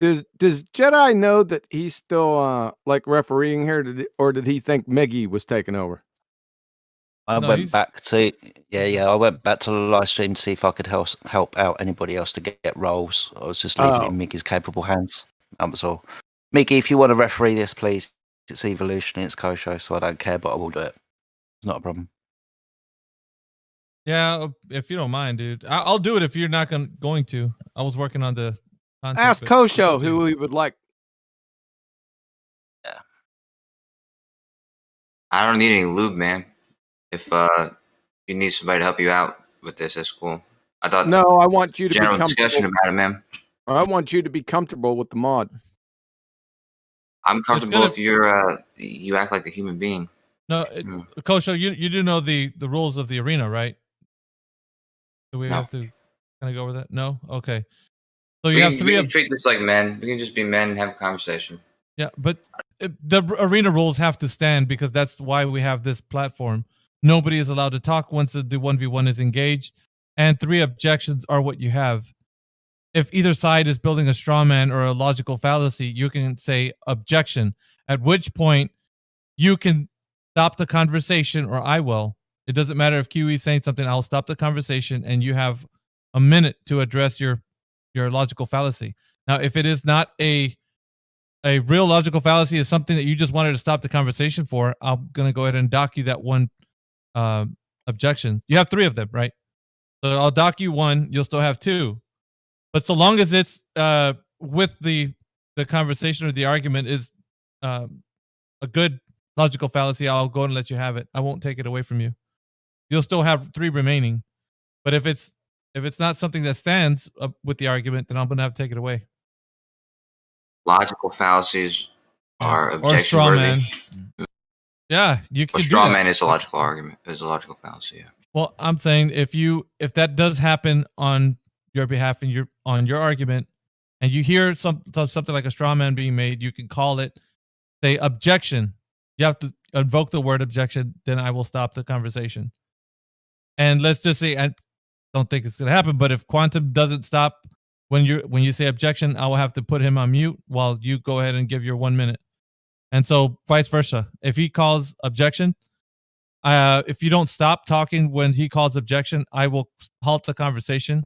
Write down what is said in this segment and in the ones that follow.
Does Jedi know that he's still like refereeing here, or did he think Miggy was taking over? I went back to I went back to the live stream to see if I could help out anybody else to get roles. I was just leaving it in Miggy's capable hands. That was all. Miggy, if you want to referee this, please. It's Evolution, it's Kosho, so I don't care, but I will do it. It's not a problem. Yeah, if you don't mind, dude. I'll do it if you're not going to. I was working on the content. Ask Kosho who he would like. Yeah. I don't need any lube, man. If you need somebody to help you out with this, that's cool. I thought no, I want you to general be discussion about it, man. I want you to be comfortable with the mod. I'm comfortable if you're you act like a human being. No, Kosho, you do know the rules of the arena, right? Do we have to kind of go over that? No? Okay. So you have three. We can treat this like men. We can just be men and have a conversation. Yeah, but the arena rules have to stand because that's why we have this platform. Nobody is allowed to talk once the 1v1 is engaged, and 3 objections are what you have. If either side is building a straw man or a logical fallacy, you can say objection, at which point you can stop the conversation, or I will. It doesn't matter if QE is saying something, I'll stop the conversation, and you have a minute to address your logical fallacy. Now, if it is not a real logical fallacy, is something that you just wanted to stop the conversation for, I'm going to go ahead and dock you that one objection. You have 3 of them, right? So I'll dock you 1, you'll still have 2. But so long as it's with the conversation or the argument is a good logical fallacy, I'll go and let you have it. I won't take it away from you. You'll still have 3 remaining. But if it's not something that stands up with the argument, then I'm going to have to take it away. Logical fallacies are objection worthy. Yeah, you can. A straw man is a logical argument. Is a logical fallacy. Yeah. Well, I'm saying if that does happen on your behalf and on your argument, and you hear something like a straw man being made, you can call it, say objection. You have to invoke the word objection. Then I will stop the conversation. And let's just say I don't think it's going to happen, but if Quantum doesn't stop when you say objection, I will have to put him on mute while you go ahead and give your 1 minute. And so vice versa. If he calls objection, if you don't stop talking when he calls objection, I will halt the conversation.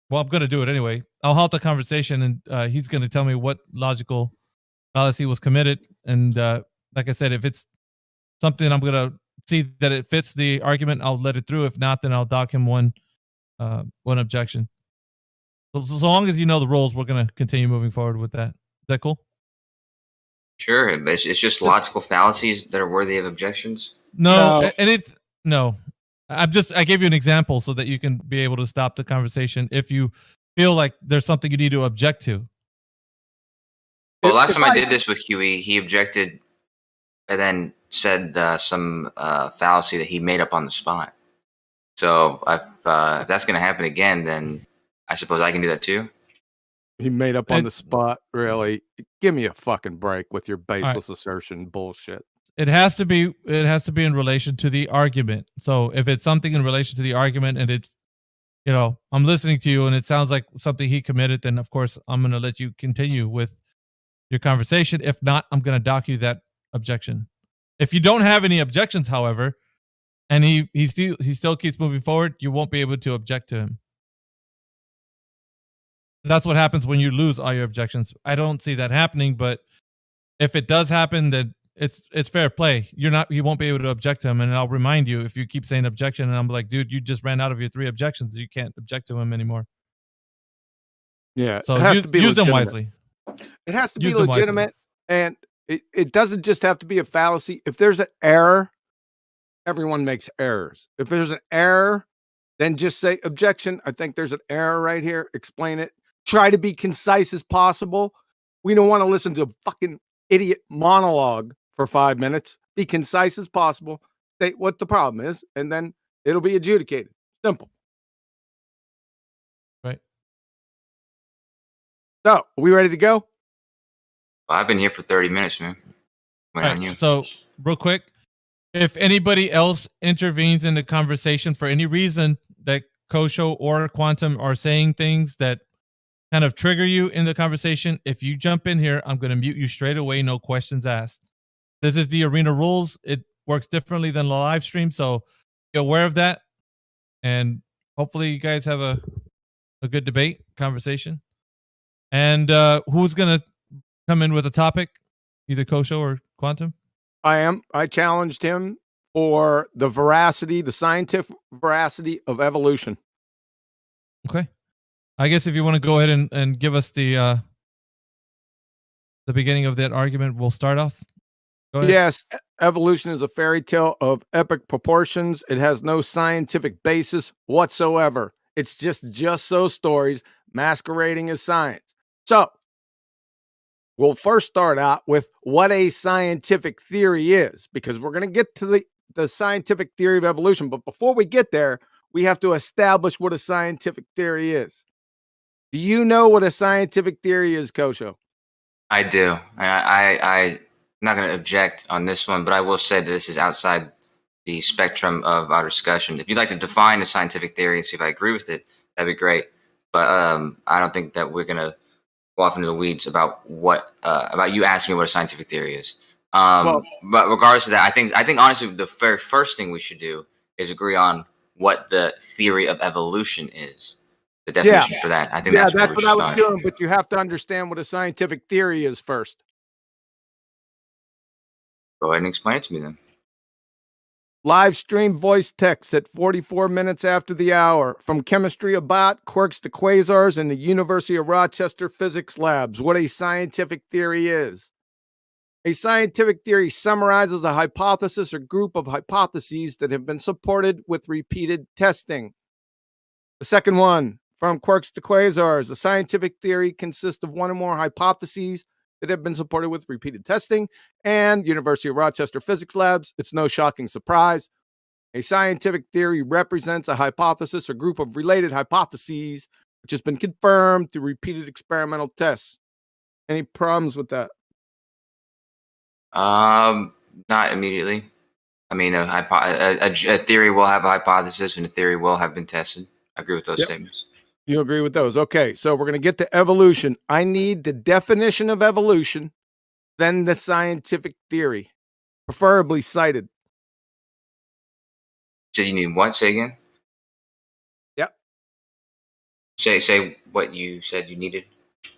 Well, I'm going to do it anyway. I'll halt the conversation, and he's going to tell me what logical fallacy was committed. And like I said, if it's something I'm going to see that it fits the argument, I'll let it through. If not, then I'll dock him one objection. So long as you know the rules, we're going to continue moving forward with that. Is that cool? Sure. It's just logical fallacies that are worthy of objections. No. I gave you an example so that you can be able to stop the conversation if you feel like there's something you need to object to. Well, last time I did this with QE, he objected and then said some fallacy that he made up on the spot. So if that's going to happen again, then I suppose I can do that too. He made up on the spot, really. Give me a fucking break with your baseless assertion bullshit. It has to be in relation to the argument. So if it's something in relation to the argument and it's, I'm listening to you and it sounds like something he committed, then of course I'm going to let you continue with your conversation. If not, I'm going to dock you that objection. If you don't have any objections, however, and he still keeps moving forward, you won't be able to object to him. That's what happens when you lose all your objections. I don't see that happening, but if it does happen, then it's fair play. You won't be able to object to him, and I'll remind you if you keep saying objection, and I'm like, dude, you just ran out of your 3 objections. You can't object to him anymore. Yeah, so use them wisely. It has to be legitimate, and it doesn't just have to be a fallacy. If there's an error, everyone makes errors. If there's an error, then just say objection. I think there's an error right here. Explain it. Try to be concise as possible. We don't want to listen to a fucking idiot monologue for 5 minutes. Be concise as possible. State what the problem is, and then it'll be adjudicated. Simple. Right. So, are we ready to go? Well, I've been here for 30 minutes, man. Right, so, real quick, if anybody else intervenes in the conversation for any reason that Kosho or Quantum are saying things that kind of trigger you in the conversation, if you jump in here, I'm going to mute you straight away. No questions asked. This is the arena rules. It works differently than the live stream, so be aware of that. And hopefully you guys have a good debate, conversation. And who's going to come in with a topic? Either Kosho or Quantum? I am. I challenged him for the veracity, the scientific veracity of evolution. Okay. I guess if you want to go ahead and give us the beginning of that argument, we'll start off. Go ahead. Yes, evolution is a fairy tale of epic proportions. It has no scientific basis whatsoever. It's just so stories masquerading as science. So, we'll first start out with what a scientific theory is, because we're going to get to the scientific theory of evolution. But before we get there, we have to establish what a scientific theory is. Do you know what a scientific theory is, Kosho? I do. I'm not going to object on this one, but I will say that this is outside the spectrum of our discussion. If you'd like to define a scientific theory and see if I agree with it, that'd be great. But I don't think that we're going to go off into the weeds about about you asking me what a scientific theory is. But regardless of that, I think honestly the very first thing we should do is agree on what the theory of evolution is. The definition for that. I think that's what I was doing, but you have to understand what a scientific theory is first. Go ahead and explain it to me then. Live stream voice text at 44 minutes after the hour from chemistry about quarks to quasars in the University of Rochester physics labs. What a scientific theory is. A scientific theory summarizes a hypothesis or group of hypotheses that have been supported with repeated testing. The second one, from quarks to quasars. A scientific theory consists of one or more hypotheses that have been supported with repeated testing, and University of Rochester physics labs. It's no shocking surprise. A scientific theory represents a hypothesis or group of related hypotheses which has been confirmed through repeated experimental tests. Any problems with that? Not immediately. I mean, a theory will have a hypothesis, and a theory will have been tested. I agree with those statements. You agree with those? Okay, so we're going to get to evolution. I need the definition of evolution, then the scientific theory, preferably cited. So you need what? Say again? Yep. Say what you said you needed.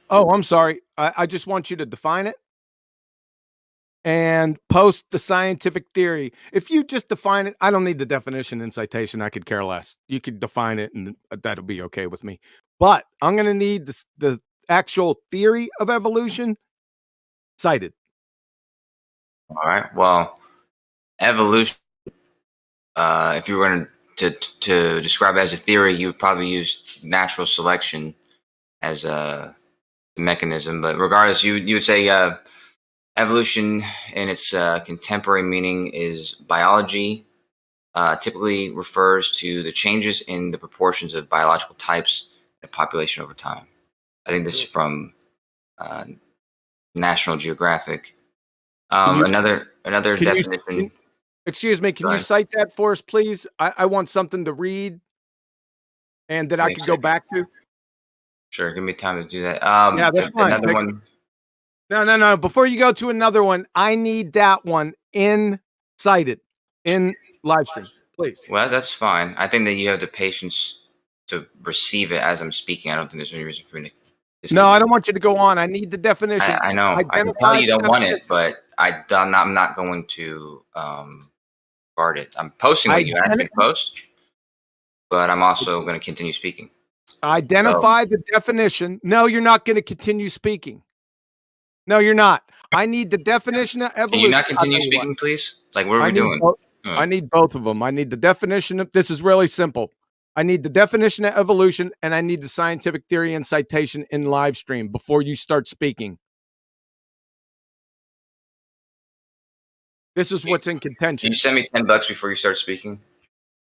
Oh, I'm sorry. I just want you to define it and post the scientific theory. If you just define it, I don't need the definition and citation. I could care less. You could define it and that'll be okay with me. But I'm going to need the actual theory of evolution cited. All right. Well, evolution, if you were going to describe it as a theory, you would probably use natural selection as a mechanism. But regardless, you would say evolution in its contemporary meaning is biology, typically refers to the changes in the proportions of biological types in a population over time. I think this is from National Geographic. Another definition. Excuse me, can you cite that for us, please? I want something to read and that I can go back to. Sure, give me time to do that. Yeah, that's fine. Another one. No. Before you go to another one, I need that one cited in live stream, please. Well, that's fine. I think that you have the patience to receive it as I'm speaking. I don't think there's any reason for me to. No, I don't want you to go on. I need the definition. I know. I can tell you don't want it, but I'm not going to guard it. I'm posting what you asked me to post, but I'm also going to continue speaking. Identify the definition. No, you're not going to continue speaking. No, you're not. I need the definition of evolution. Can you not continue speaking, please? Like, what are we doing? I need both of them. I need the definition of, this is really simple. I need the definition of evolution, and I need the scientific theory and citation in live stream before you start speaking. This is what's in contention. Can you send me $10 before you start speaking?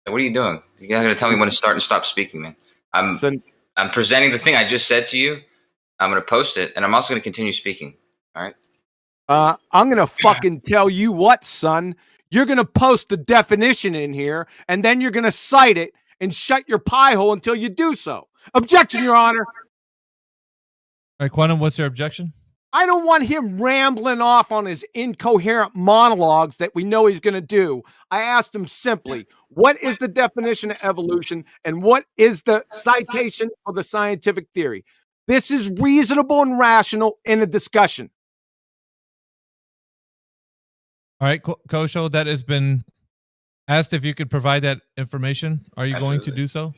Like, what are you doing? You're not going to tell me when to start and stop speaking, man. I'm presenting the thing I just said to you. I'm going to post it, and I'm also going to continue speaking. All right. I'm going to fucking tell you what, son. You're going to post the definition in here, and then you're going to cite it and shut your pie hole until you do so. Objection, Your Honor. right, Quantum, what's your objection? I don't want him rambling off on his incoherent monologues that we know he's going to do. I asked him simply, what is the definition of evolution and what is the citation for the scientific theory? This is reasonable and rational in a discussion. All right, Kosho, that has been asked if you could provide that information. Are you going to do so?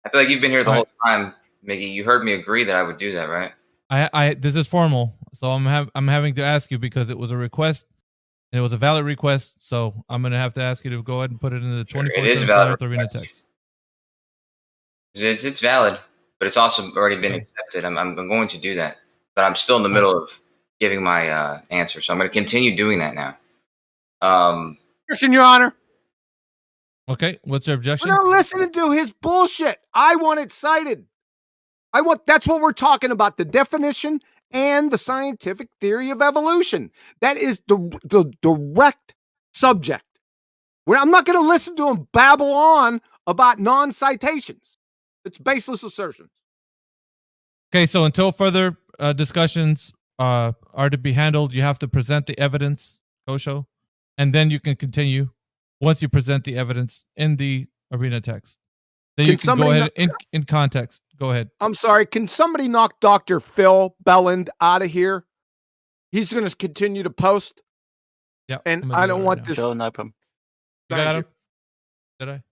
I feel like you've been here the whole time, Mickey. You heard me agree that I would do that, right? This is formal, so I'm having to ask you because it was a request and it was a valid request. So I'm going to have to ask you to go ahead and put it in the 24/7 arena text. It's valid, but it's also already been accepted. I'm going to do that, but I'm still in the middle of giving my answer, so I'm going to continue doing that now. Objection, Your Honor. Okay, what's your objection? We're not listening to his bullshit. I want it cited. That's what we're talking about, the definition and the scientific theory of evolution. That is the direct subject. I'm not going to listen to him babble on about non-citations. It's baseless assertions. Okay, so until further discussions are to be handled, you have to present the evidence, Kosho, and then you can continue once you present the evidence in the arena text. Then you can go ahead in context. Go ahead. I'm sorry. Can somebody knock Dr. Phil Belland out of here? He's going to continue to post. Yeah. And I don't want this. Sure, no problem. You got him? Did I?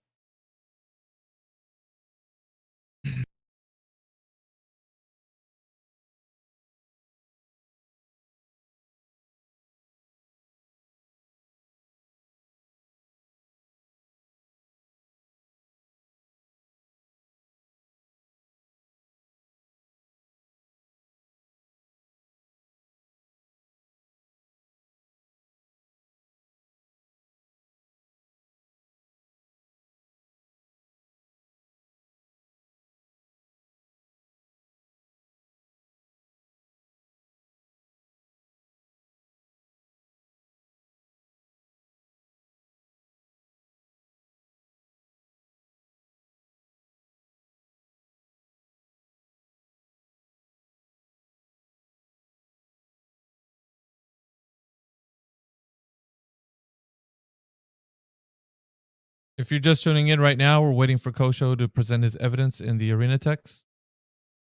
If you're just tuning in right now, we're waiting for Kosho to present his evidence in the arena text.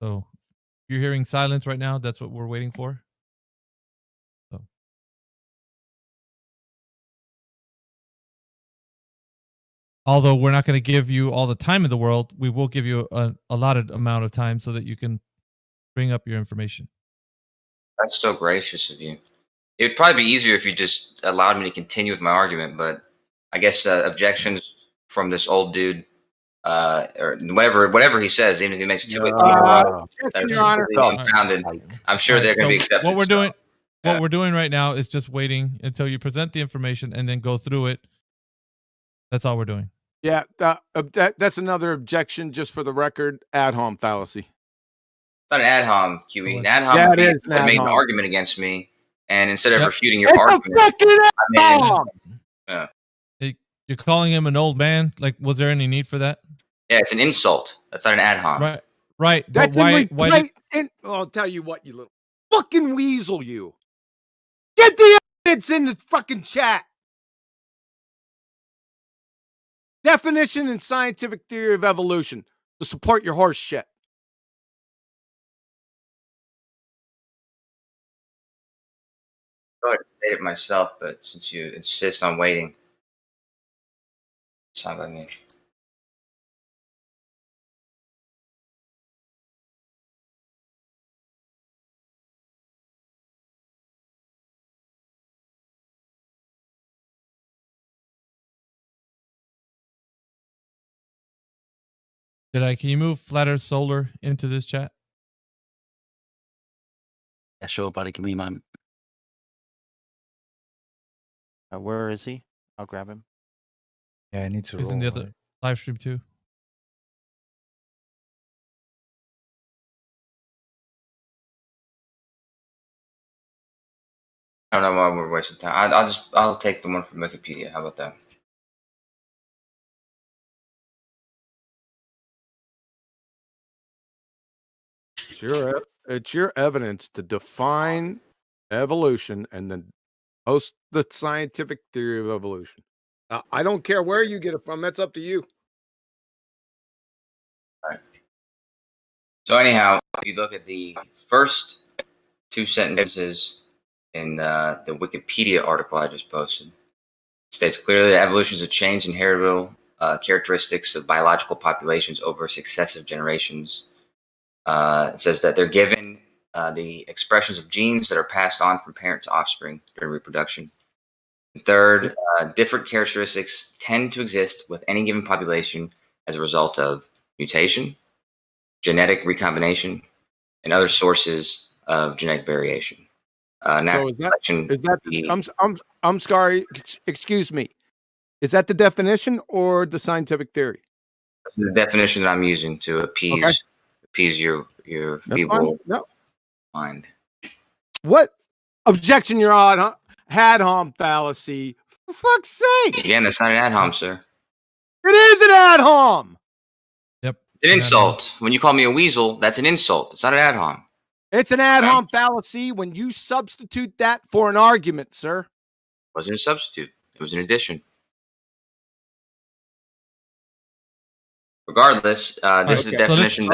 So if you're hearing silence right now, that's what we're waiting for. So. Although we're not going to give you all the time in the world, we will give you a allotted amount of time so that you can bring up your information. That's so gracious of you. It would probably be easier if you just allowed me to continue with my argument, but I guess objections from this old dude, or whatever he says, even if he makes it Your Honor. unfounded, I'm sure they're going to be accepted. What we're doing right now is just waiting until you present the information and then go through it. That's all we're doing. Yeah, that's another objection, just for the record. Ad hom fallacy. It's not an ad hom, QE. An ad hom made an argument against me, and instead of refuting your argument, you're calling him an old man. Like, was there any need for that? Yeah, it's an insult. That's not an ad hom. Right. That's why? I'll tell you what, you little fucking weasel, you. Get the evidence in the fucking chat. Definition and scientific theory of evolution to support your horse shit. I would say it myself, but since you insist on waiting, it's not by me. Can you move Flatter Solar into this chat? Yeah, sure, buddy. Give me a moment. Where is he? I'll grab him. Yeah, I need to He's roll. in the other live stream too. I don't know why we're wasting time. I'll take the one from Wikipedia. How about that? Sure. it's your evidence to define evolution and then post the scientific theory of evolution. I don't care where you get it from. That's up to you. All right. So anyhow, if you look at the first two sentences in the Wikipedia article I just posted, it states clearly that evolution is a change in heritable characteristics of biological populations over successive generations. It says that they're given the expressions of genes that are passed on from parent to offspring during reproduction. And third, different characteristics tend to exist with any given population as a result of mutation, genetic recombination, and other sources of genetic variation. So is that I'm sorry, excuse me. Is that the definition or the scientific theory? The definition that I'm using to appease your feeble mind. What objection you're on? Huh? Ad hom fallacy. For fuck's sake! Again, that's not an ad hom, sir. It is an ad hom. Yep, it's an insult. When you call me a weasel, that's an insult. It's not an ad hom. It's an ad hom fallacy when you substitute that for an argument, sir. It wasn't a substitute. It was an addition. Regardless, this is the definition.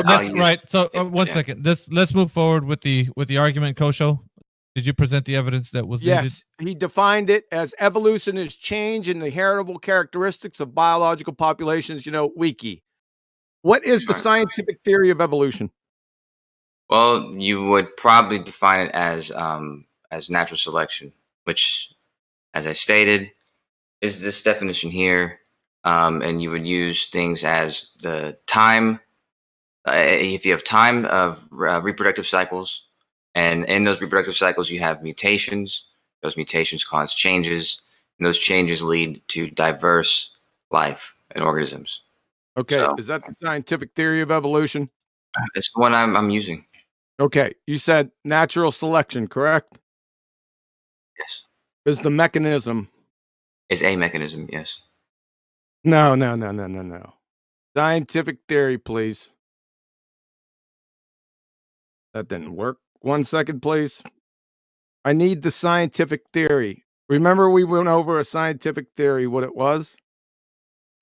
So one second. Let's move forward with the argument, Kosho. Did you present the evidence that was needed? Yes, he defined it as evolution is change in the heritable characteristics of biological populations. Wiki. What is the scientific theory of evolution? Well, you would probably define it as natural selection, which, as I stated, is this definition here. And you would use things as the time, if you have time of reproductive cycles, and in those reproductive cycles you have mutations. Those mutations cause changes, and those changes lead to diverse life and organisms. Okay, so, is that the scientific theory of evolution? It's the one I'm using. Okay, you said natural selection, correct? Yes. Is the mechanism? Is a mechanism, yes. No. Scientific theory, please. That didn't work. 1 second, please. I need the scientific theory. Remember we went over a scientific theory, what it was?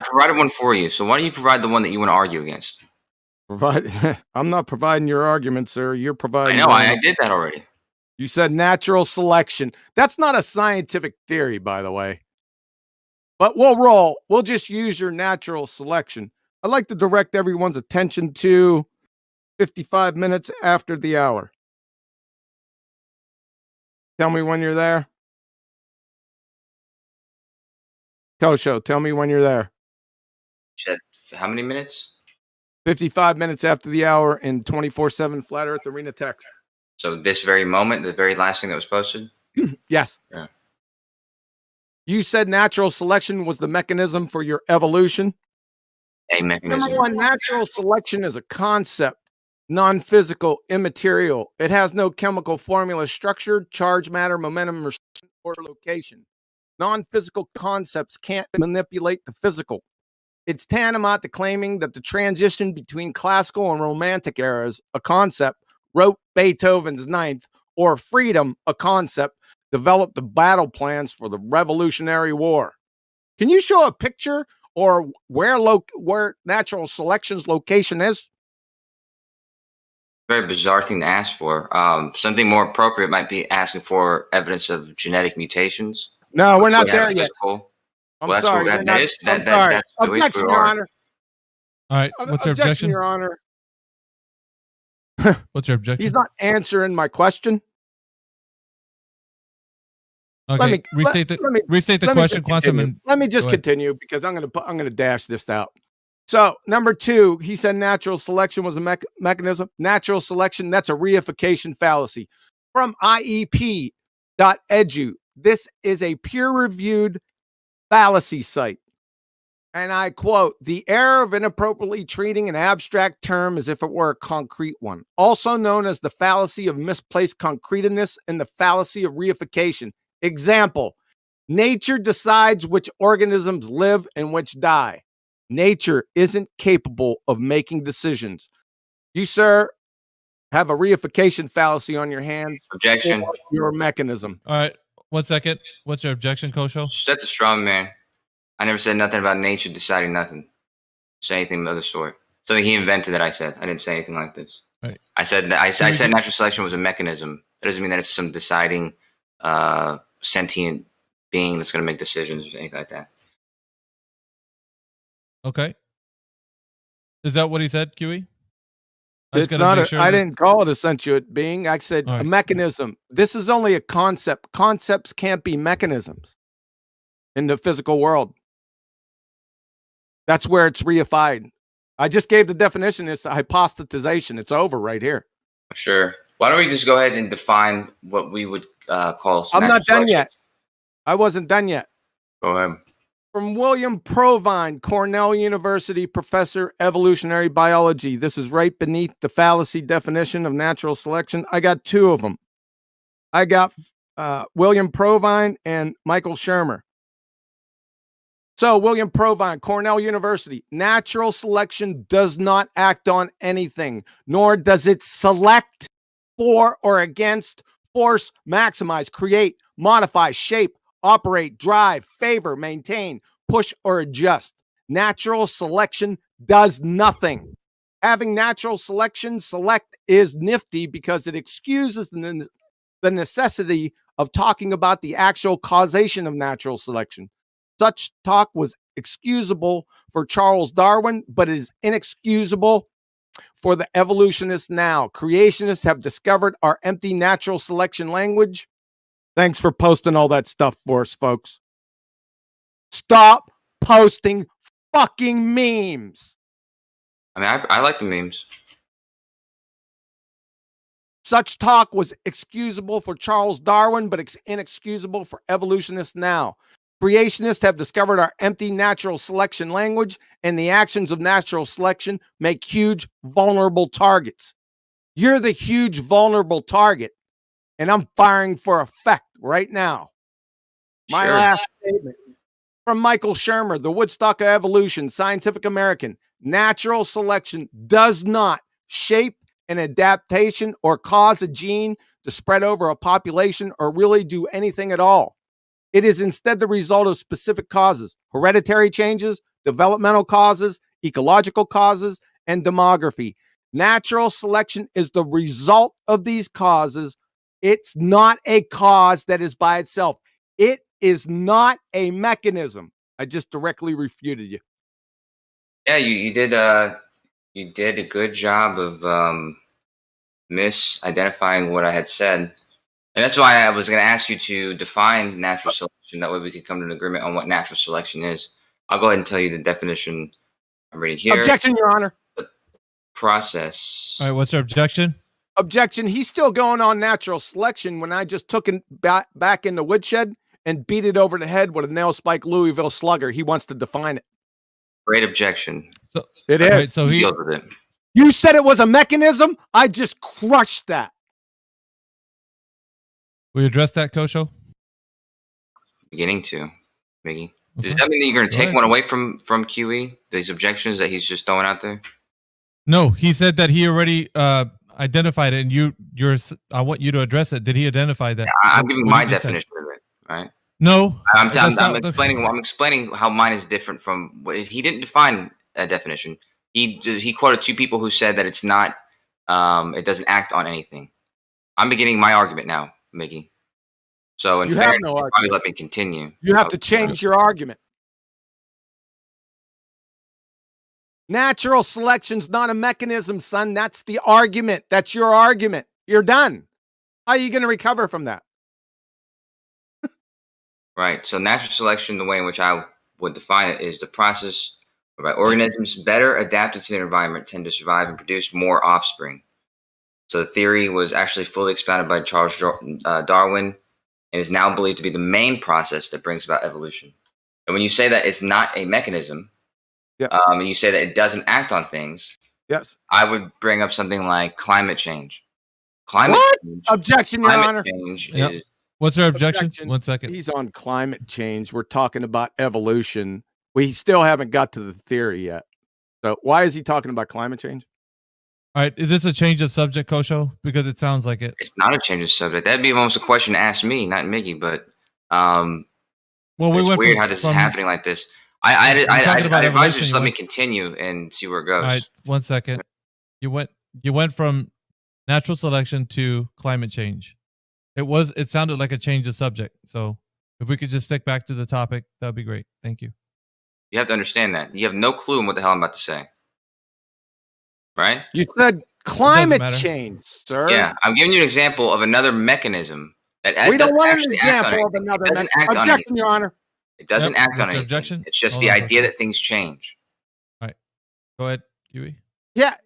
I provided one for you, so why don't you provide the one that you want to argue against? I'm not providing your argument, sir. You're providing. I know, I did that already. You said natural selection. That's not a scientific theory, by the way. But we'll roll. We'll just use your natural selection. I'd like to direct everyone's attention to 55 minutes after the hour. Tell me when you're there. Kosho, tell me when you're there. You said how many minutes? 55 minutes after the hour in 24/7 Flat Earth Arena text. So this very moment, the very last thing that was posted? Yes. Yeah. You said natural selection was the mechanism for your evolution. A mechanism. Number one, natural selection is a concept, non-physical, immaterial. It has no chemical formula, structure, charge, matter, momentum, or location. Non-physical concepts can't manipulate the physical. It's tantamount to claiming that the transition between classical and romantic eras, a concept, wrote Beethoven's Ninth, or freedom, a concept, developed the battle plans for the Revolutionary War. Can you show a picture or where natural selection's location is? Very bizarre thing to ask for. Something more appropriate might be asking for evidence of genetic mutations. No, we're not there yet. I'm sorry. That's the way Objection, Your Honor. All right. What's your objection? Your Honor. What's your objection? He's not answering my question. Okay. Restate the question, Quantum. And let me just continue because I'm gonna dash this out. So number two, he said natural selection was a mechanism. Natural selection, that's a reification fallacy. From IEP.edu. This is a peer-reviewed fallacy site. And I quote, the error of inappropriately treating an abstract term as if it were a concrete one, also known as the fallacy of misplaced concreteness and the fallacy of reification. Example, nature decides which organisms live and which die. Nature isn't capable of making decisions. You, sir, have a reification fallacy on your hands. Objection. Your mechanism. All right. 1 second. What's your objection, Kosho? That's a strong man. I never said nothing about nature deciding nothing. Say anything of the sort. Something he invented that I said. I didn't say anything like this. Right. I said that I said natural selection was a mechanism. That doesn't mean that it's some deciding sentient being that's going to make decisions or anything like that. Okay. Is that what he said, QE? It's not. I didn't call it a sentient being. I said a mechanism. This is only a concept. Concepts can't be mechanisms in the physical world. That's where it's reified. I just gave the definition. It's a hypostatization. It's over right here. Sure. Why don't we just go ahead and define what we would call? I'm not done yet. I wasn't done yet. Go ahead. From William Provine, Cornell University professor, evolutionary biology. This is right beneath the fallacy definition of natural selection. I got two of them. I got William Provine and Michael Shermer. So, William Provine, Cornell University. Natural selection does not act on anything, nor does it select for or against, force, maximize, create, modify, shape, operate, drive, favor, maintain, push, or adjust. Natural selection does nothing. Having natural selection select is nifty because it excuses the necessity of talking about the actual causation of natural selection. Such talk was excusable for Charles Darwin, but is inexcusable for the evolutionists now. Creationists have discovered our empty natural selection language. Thanks for posting all that stuff for us, folks. Stop posting fucking memes. I mean, I like the memes. Such talk was excusable for Charles Darwin, but it's inexcusable for evolutionists now. Creationists have discovered our empty natural selection language, and the actions of natural selection make huge, vulnerable targets. You're the huge, vulnerable target, and I'm firing for effect right now. My last statement from Michael Shermer, The Woodstock of Evolution, Scientific American. Natural selection does not shape an adaptation or cause a gene to spread over a population or really do anything at all. It is instead the result of specific causes, hereditary changes, developmental causes, ecological causes, and demography. Natural selection is the result of these causes. It's not a cause that is by itself. It is not a mechanism. I just directly refuted you. Yeah, you did a good job of misidentifying what I had said. And that's why I was going to ask you to define natural selection. That way we could come to an agreement on what natural selection is. I'll go ahead and tell you the definition. I'm reading here. Objection, Your Honor. The process. All right, what's your objection? Objection. He's still going on natural selection when I just took him back in the woodshed and beat it over the head with a nail spike Louisville slugger. He wants to define it. Great objection. So it is. Right, so he. You said it was a mechanism. I just crushed that. Will you address that, Kosho? Beginning to, Miggy. Okay. Does that mean that you're going to take one away from QE? These objections that he's just throwing out there? No, he said that he already identified it, and I want you to address it. Did he identify that? Yeah, I'm giving my definition of it, right? No, I'm explaining how mine is different from what he didn't define a definition. He quoted two people who said that it's not, it doesn't act on anything. I'm beginning my argument now, Mickey. So in fairness, probably let me continue. You have to change your argument. Natural selection's not a mechanism, son. That's the argument. That's your argument. You're done. How are you going to recover from that? Right. So natural selection, the way in which I would define it, is the process whereby organisms better adapted to their environment tend to survive and produce more offspring. So the theory was actually fully expounded by Charles Darwin and is now believed to be the main process that brings about evolution. And when you say that it's not a mechanism, and you say that it doesn't act on things, I would bring up something like climate change. Change. Objection, Your Honor. Change is. What's our objection? 1 second. He's on climate change. We're talking about evolution. We still haven't got to the theory yet. So why is he talking about climate change? All right, is this a change of subject, Kosho? Because it sounds like it. It's not a change of subject. That'd be almost a question to ask me, not Miggy. But well, it's weird how this is happening like this. I advise you just let me continue and see where it goes. All right, 1 second. You went from natural selection to climate change. It sounded like a change of subject. So if we could just stick back to the topic, that'd be great. Thank you. You have to understand that. You have no clue on what the hell I'm about to say. Right? You said climate change, sir. Yeah, I'm giving you an example of another mechanism that we don't want an example of another mechanism. Objection, Your Honor. It doesn't act on anything. Objection? It's just the idea that things change. All right. Go ahead, Huey. Yeah,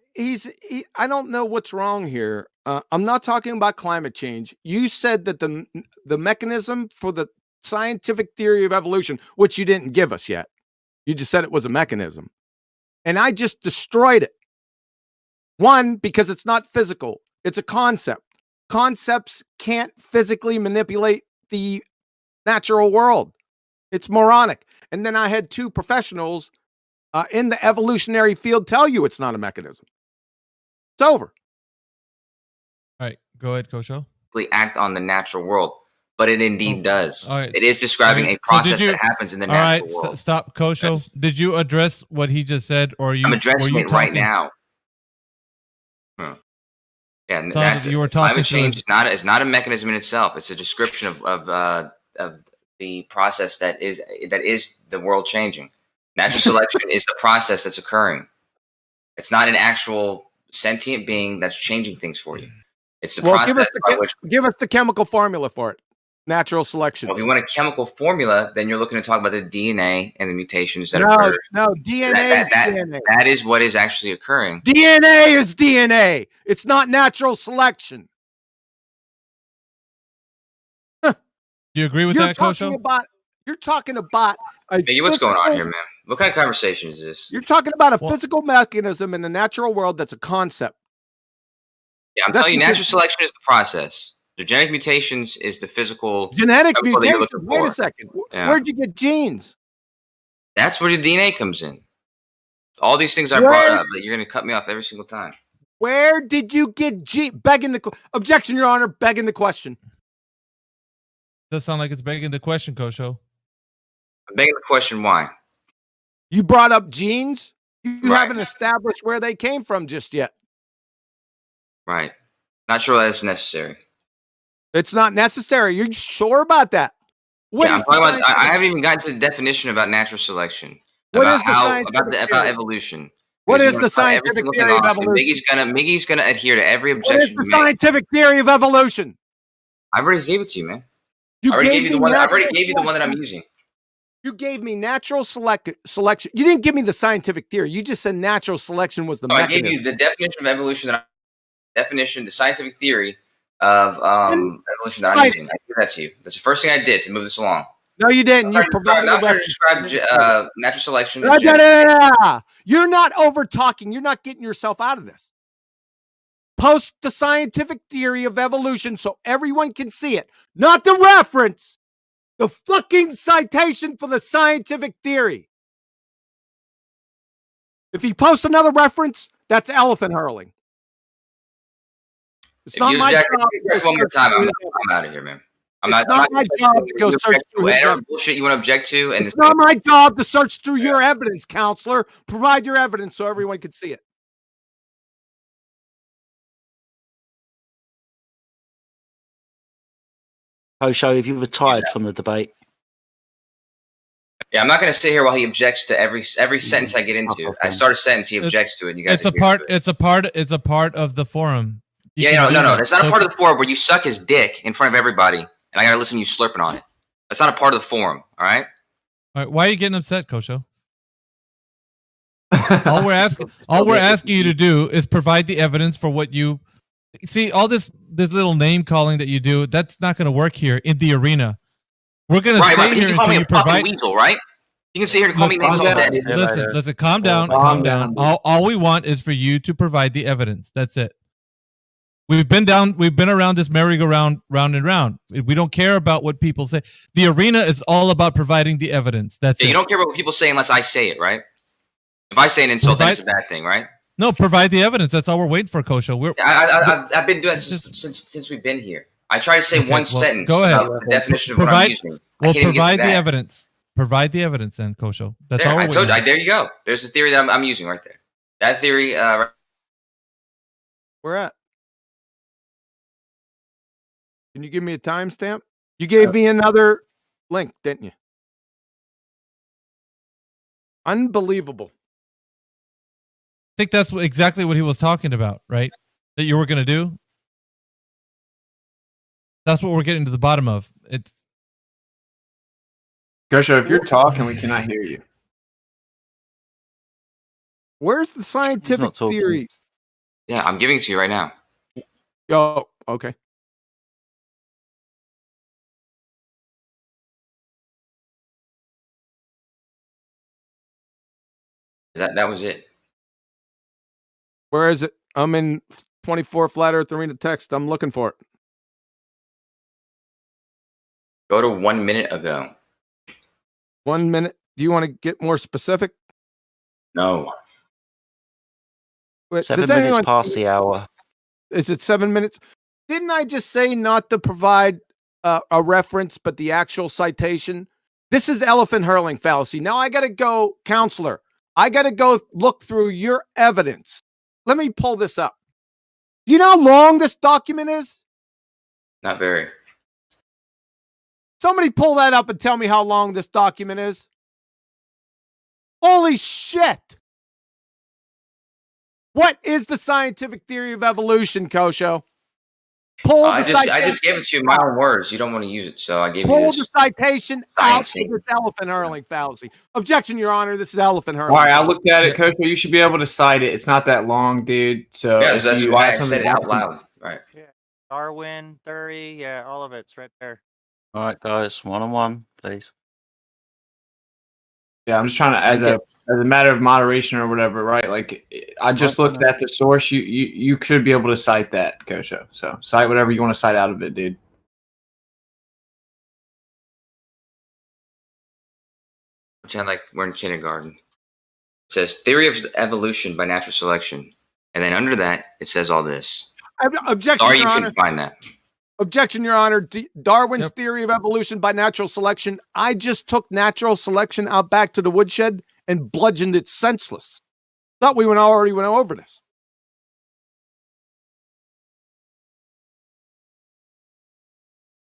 I don't know what's wrong here. I'm not talking about climate change. You said that the mechanism for the scientific theory of evolution, which you didn't give us yet. You just said it was a mechanism. And I just destroyed it. One, because it's not physical. It's a concept. Concepts can't physically manipulate the natural world. It's moronic. And then I had two professionals in the evolutionary field tell you it's not a mechanism. It's over. All right, go ahead, Kosho. Act on the natural world, but it indeed does. Right. It is describing a process that happens in the natural world. Stop, Kosho. Yes. Did you address what he just said, or I'm addressing it right now. Yeah, you were talking. Climate change is not a mechanism in itself. It's a description of the process that is the world changing. Natural selection is the process that's occurring. It's not an actual sentient being that's changing things for you. It's the process give us the chemical formula for it. Natural selection. Well, if you want a chemical formula, then you're looking to talk about the DNA and the mutations that occur. No, DNA is DNA. That is what is actually occurring. DNA is DNA. It's not natural selection. Do you agree with that, Kosho? You're talking about Hey, what's going on here, man? What kind of conversation is this? You're talking about a physical mechanism in the natural world that's a concept. Yeah, I'm telling you, natural selection is the process. The genetic mutations is the physical. Genetic mutations? Wait a second. Yeah. Where'd you get genes? That's where the DNA comes in. All these things I brought up, but you're going to cut me off every single time. Where did you get begging the objection, Your Honor, begging the question? Does sound like it's begging the question, Kosho. I'm begging the question why. You brought up genes? You haven't established where they came from just yet. Right. Not sure that's necessary. It's not necessary. You're sure about that? I'm talking about. I haven't even gotten to the definition about natural selection. About evolution. What is the scientific theory of evolution? Miggy's gonna adhere to every objection. What is the scientific theory of evolution? I already gave it to you, man. I already gave you the one that I'm using. You gave me natural selection. You didn't give me the scientific theory. You just said natural selection was the mechanism. I gave you the definition of evolution. The scientific theory of evolution that I'm using. I gave that to you. That's the first thing I did to move this along. No, you didn't. You provided I'm trying to describe natural selection. You're not over talking. You're not getting yourself out of this. Post the scientific theory of evolution so everyone can see it. Not the reference. The fucking citation for the scientific theory. If he posts another reference, that's elephant hurling. It's not my job. One more time, I'm out of here, man. I'm not my job to go search through whatever bullshit you want to object to. And it's not my job to search through your evidence, counselor. Provide your evidence so everyone can see it. Kosho, have you retired from the debate? Yeah, I'm not going to sit here while he objects to every sentence I get into. I start a sentence, he objects to it. And you guys, it's a part of the forum. No. It's not a part of the forum where you suck his dick in front of everybody, and I got to listen to you slurping on it. That's not a part of the forum. All right. All right. Why are you getting upset, Kosho? all we're asking you to do is provide the evidence for what you see. All this little name calling that you do, that's not going to work here in the arena. We're going to stay here until you provide. Weasel, right? You can sit here and call me names all day. Listen. Calm down. Calm down. All we want is for you to provide the evidence. That's it. We've been around this merry-go-round, round and round. We don't care about what people say. The arena is all about providing the evidence. That's it. You don't care about what people say unless I say it, right? If I say an insult, then it's a bad thing, right? No, provide the evidence. That's all we're waiting for, Kosho. I've been doing it since we've been here. I try to say one sentence about the definition of what I'm using. Well, provide the evidence. Provide the evidence, then, Kosho. That's all. I told you. There you go. There's the theory that I'm using right there. That theory. Where at? Can you give me a timestamp? You gave me another link, didn't you? Unbelievable. I think that's exactly what he was talking about, right? That you were going to do. That's what we're getting to the bottom of. It's Kosho, if you're talking, we cannot hear you. Where's the scientific theory? Yeah, I'm giving it to you right now. Oh, okay. That was it. Where is it? I'm in 24 Flat Earth Arena text. I'm looking for it. Go to 1 minute ago. 1 minute. Do you want to get more specific? No. 7 minutes past the hour. Is it 7 minutes? Didn't I just say not to provide a reference, but the actual citation? This is elephant hurling fallacy. Now I got to go, counselor. I got to go look through your evidence. Let me pull this up. Do you know how long this document is? Not very. Somebody pull that up and tell me how long this document is. Holy shit. What is the scientific theory of evolution, Kosho? I just gave it to you in my own words. You don't want to use it, so I gave you this. Pull the citation out of this elephant hurling fallacy. Objection, Your Honor. This is elephant hurling. All right, I looked at it, Kosho. You should be able to cite it. It's not that long, dude. So yeah, that's why I said it out loud. Right. Yeah. Darwin, Thury, yeah, all of it's right there. All right, guys, 1-on-1, please. Yeah, I'm just trying to, as a matter of moderation or whatever, right? Like, I just looked at the source. You could be able to cite that, Kosho. So cite whatever you want to cite out of it, dude. Pretend like we're in kindergarten. It says theory of evolution by natural selection, and then under that it says all this. Objection, Sorry, Your you Honor. couldn't find that. Objection, Your Honor. Darwin's theory of evolution by natural selection. I just took natural selection out back to the woodshed and bludgeoned it senseless. Thought we already went over this.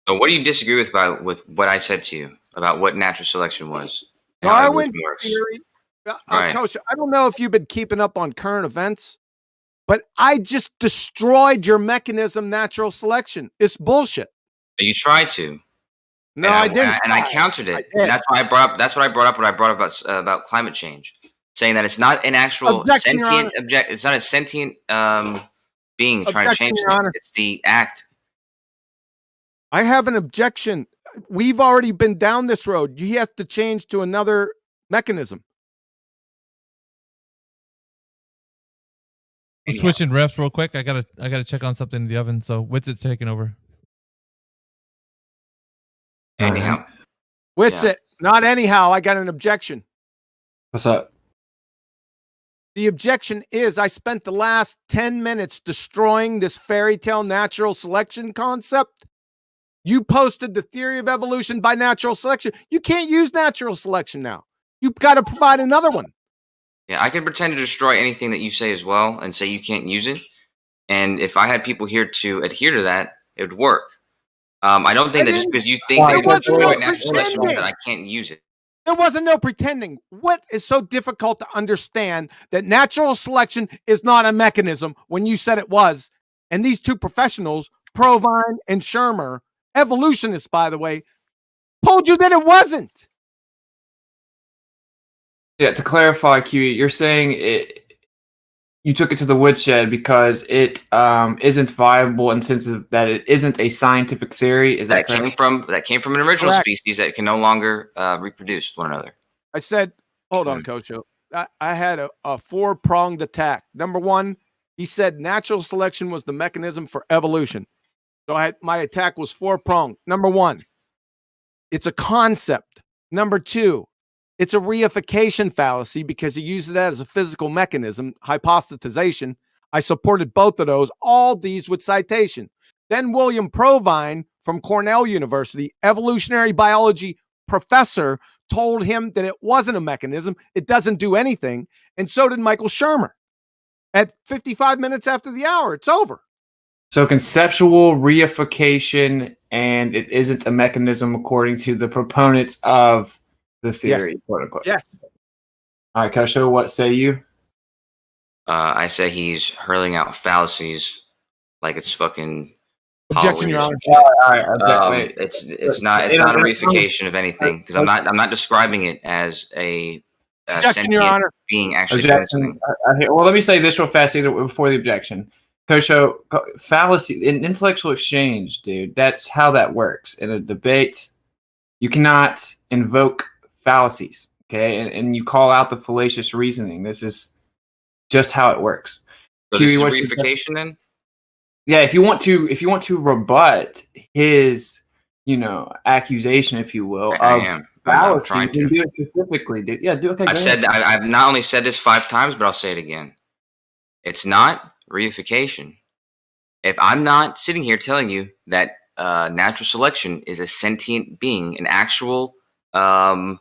So what do you disagree with what I said to you about what natural selection was? Darwin's theory. Kosho, I don't know if you've been keeping up on current events, but I just destroyed your mechanism, natural selection. It's bullshit. You tried to. No, I didn't. And I countered it. And that's why I brought up. That's what I brought up when I brought up about climate change, saying that it's not an actual sentient object. It's not a sentient being trying to change things. It's the act. I have an objection. We've already been down this road. You have to change to another mechanism. I'm switching refs real quick. I gotta check on something in the oven. So Witset's taking over. Anyhow. Witsit, not anyhow. I got an objection. What's up? The objection is I spent the last 10 minutes destroying this fairy tale natural selection concept. You posted the theory of evolution by natural selection. You can't use natural selection now. You've got to provide another one. Yeah, I can pretend to destroy anything that you say as well and say you can't use it. And if I had people here to adhere to that, it would work. I don't think that just because you think that it's destroyed natural selection that I can't use it. There wasn't no pretending. What is so difficult to understand that natural selection is not a mechanism when you said it was? And these two professionals, Provine and Shermer, evolutionists, by the way, told you that it wasn't. Yeah, to clarify, QE, you're saying you took it to the woodshed because it isn't viable in the sense that it isn't a scientific theory. Is that came from an original species that can no longer reproduce with one another? I said, hold on, Kosho. I had a 4-pronged attack. Number one, he said natural selection was the mechanism for evolution. So my attack was 4-pronged. Number one, it's a concept. Number two, it's a reification fallacy because he uses that as a physical mechanism, hypostatization. I supported both of those, all these with citation. Then William Provine from Cornell University, evolutionary biology professor, told him that it wasn't a mechanism. It doesn't do anything. And so did Michael Shermer. At 55 minutes after the hour, it's over. So conceptual reification, and it isn't a mechanism according to the proponents of the theory, quote unquote. Yes. All right, Kosho, what say you? I say he's hurling out fallacies like it's fucking Objection, Your Honor. All right, it's not a reification of anything because I'm not describing it as a Objection, Your Honor. being actually doing something. Well, let me say this real fast before the objection. Kosho, fallacy, in intellectual exchange, dude, that's how that works. In a debate, you cannot invoke fallacies, okay? And you call out the fallacious reasoning. This is just how it works. So this is reification then? Yeah, if you want to rebut his, accusation, if you will, of fallacy, you can do it specifically, dude. Yeah, do okay. I've not only said this 5 times, but I'll say it again. It's not reification. If I'm not sitting here telling you that natural selection is a sentient being, an actual actor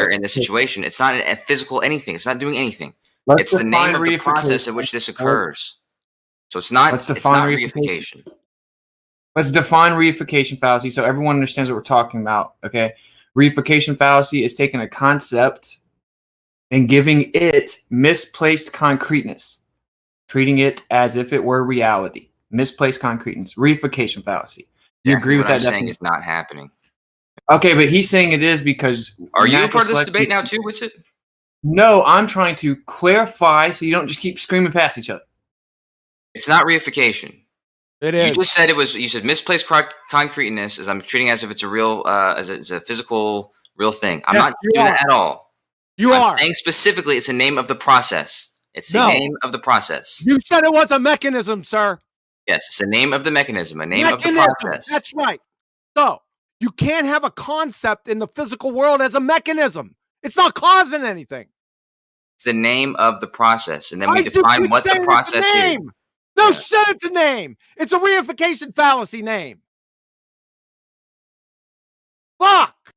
in the situation, it's not a physical anything. It's not doing anything. It's the name of the process in which this occurs. So it's not reification. Let's define reification fallacy so everyone understands what we're talking about. Okay, reification fallacy is taking a concept and giving it misplaced concreteness, treating it as if it were reality. Misplaced concreteness. Reification fallacy. Do you agree with that? I'm saying it's not happening. Okay, but he's saying it is because. Are you a part of this debate now too? What's it? No, I'm trying to clarify so you don't just keep screaming past each other. It's not reification. It is. You just said it was. You said misplaced concreteness as I'm treating as if it's a real, as it's a physical, real thing. I'm not doing that at all. I'm saying specifically, it's the name of the process. It's the name of the process. You said it was a mechanism, sir. Yes, it's the name of the mechanism, a name of the process. That's right. So you can't have a concept in the physical world as a mechanism. It's not causing anything. It's the name of the process, and then we define what the process is. No, said it's a name. It's a reification fallacy name. Fuck.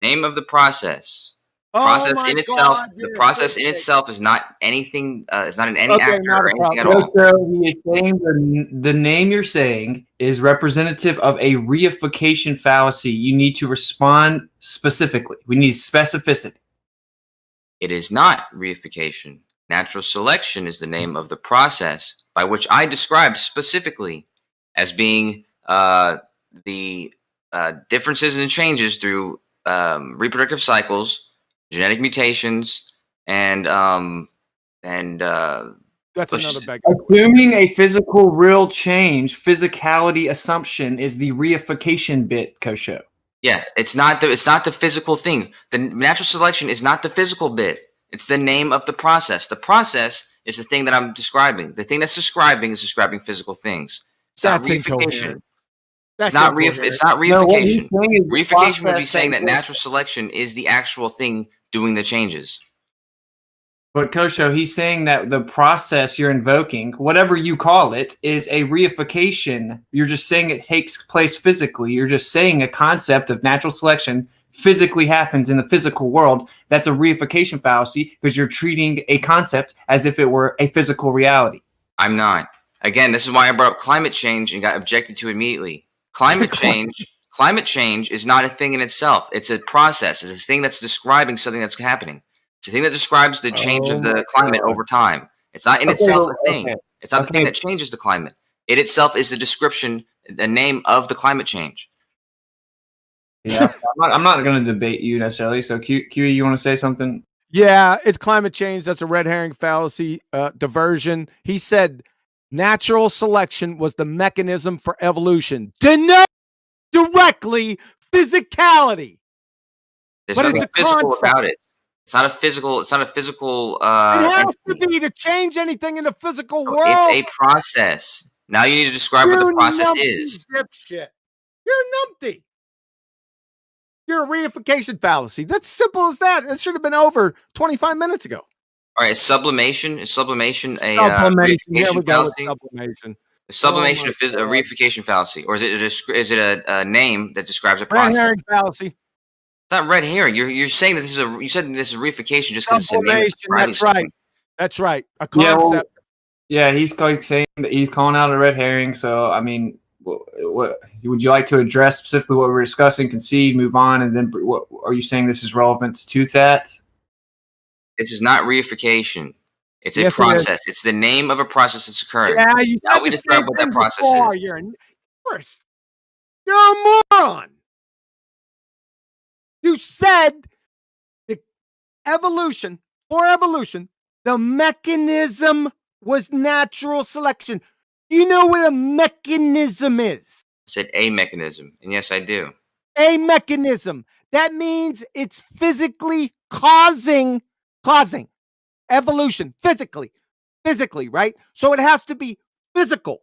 Name of the process. Process in itself. The process in itself is not anything. It's not in any actor or anything at all. So he is saying the name you're saying is representative of a reification fallacy. You need to respond specifically. We need specificity. It is not reification. Natural selection is the name of the process by which I described specifically as being the differences and changes through reproductive cycles, genetic mutations, and that's another bag. Assuming a physical real change, physicality assumption is the reification bit, Kosho. Yeah, it's not the physical thing. The natural selection is not the physical bit. It's the name of the process. The process is the thing that I'm describing. The thing that's describing is describing physical things. It's not reification. It's not reification. Reification would be saying that natural selection is the actual thing doing the changes. But Kosho, he's saying that the process you're invoking, whatever you call it, is a reification. You're just saying it takes place physically. You're just saying a concept of natural selection physically happens in the physical world. That's a reification fallacy because you're treating a concept as if it were a physical reality. I'm not. Again, this is why I brought up climate change and got objected to immediately. Climate change is not a thing in itself. It's a process. It's a thing that's describing something that's happening. It's a thing that describes the change of the climate over time. It's not in itself a thing. It's not the thing that changes the climate. It itself is the description, the name of the climate change. Yeah, I'm not going to debate you necessarily. So, Q, you want to say something? Yeah, it's climate change. That's a red herring fallacy, diversion. He said natural selection was the mechanism for evolution. Denote directly physicality. There's nothing physical about it. It's not a physical. It's not a physical. It has to be to change anything in the physical world. It's a process. Now you need to describe what the process is. Dipshit. You're numpty. You're a reification fallacy. That's simple as that. It should have been over 25 minutes ago. All right, sublimation. Is sublimation a Sublimation. Here reification we go with fallacy? sublimation. Is sublimation Oh a reification fallacy, or is it a name that describes a Red process? herring fallacy. It's not red herring. You're saying that you said this is reification just because it's a name. That's right. That's right. A Yeah, concept. Yeah, he's saying that he's calling out a red herring. So, I mean, what would you like to address specifically what we're discussing? Concede, move on, and then what are you saying? This is relevant to that? This is not reification. It's a Yes, process. It's the name of a process that's occurring. Yeah, you Now said we the describe same what that thing process before. is. You're a moron. You said the evolution, the mechanism was natural selection. Do you know what a mechanism is? I said a mechanism, and yes, I do. A mechanism. That means it's physically causing evolution, physically, right? So it has to be physical.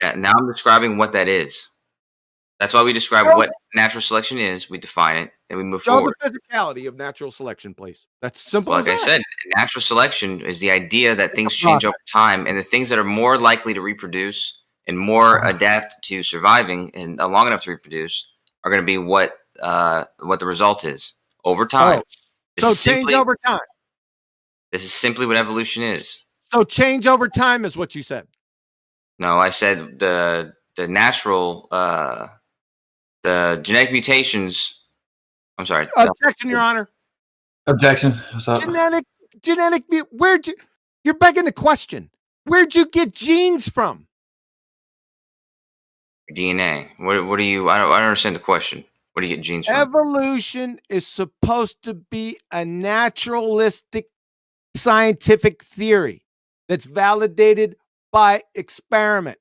Yeah, now I'm describing what that is. That's why we describe what natural selection is. We define it, and we move forward. Show the physicality of natural selection, please. That's simple. Like I said, natural selection is the idea that things change over time, and the things that are more likely to reproduce and more adapt to surviving and long enough to reproduce are going to be what the result is over time. So change over time. This is simply what evolution is. So change over time is what you said. No, I said the natural the genetic mutations. I'm sorry. Objection, Your Honor. Objection. What's up? Genetic. You're begging the question. Where'd you get genes from? DNA. What do you? I don't understand the question. Where do you get genes from? Evolution is supposed to be a naturalistic scientific theory that's validated by experiment.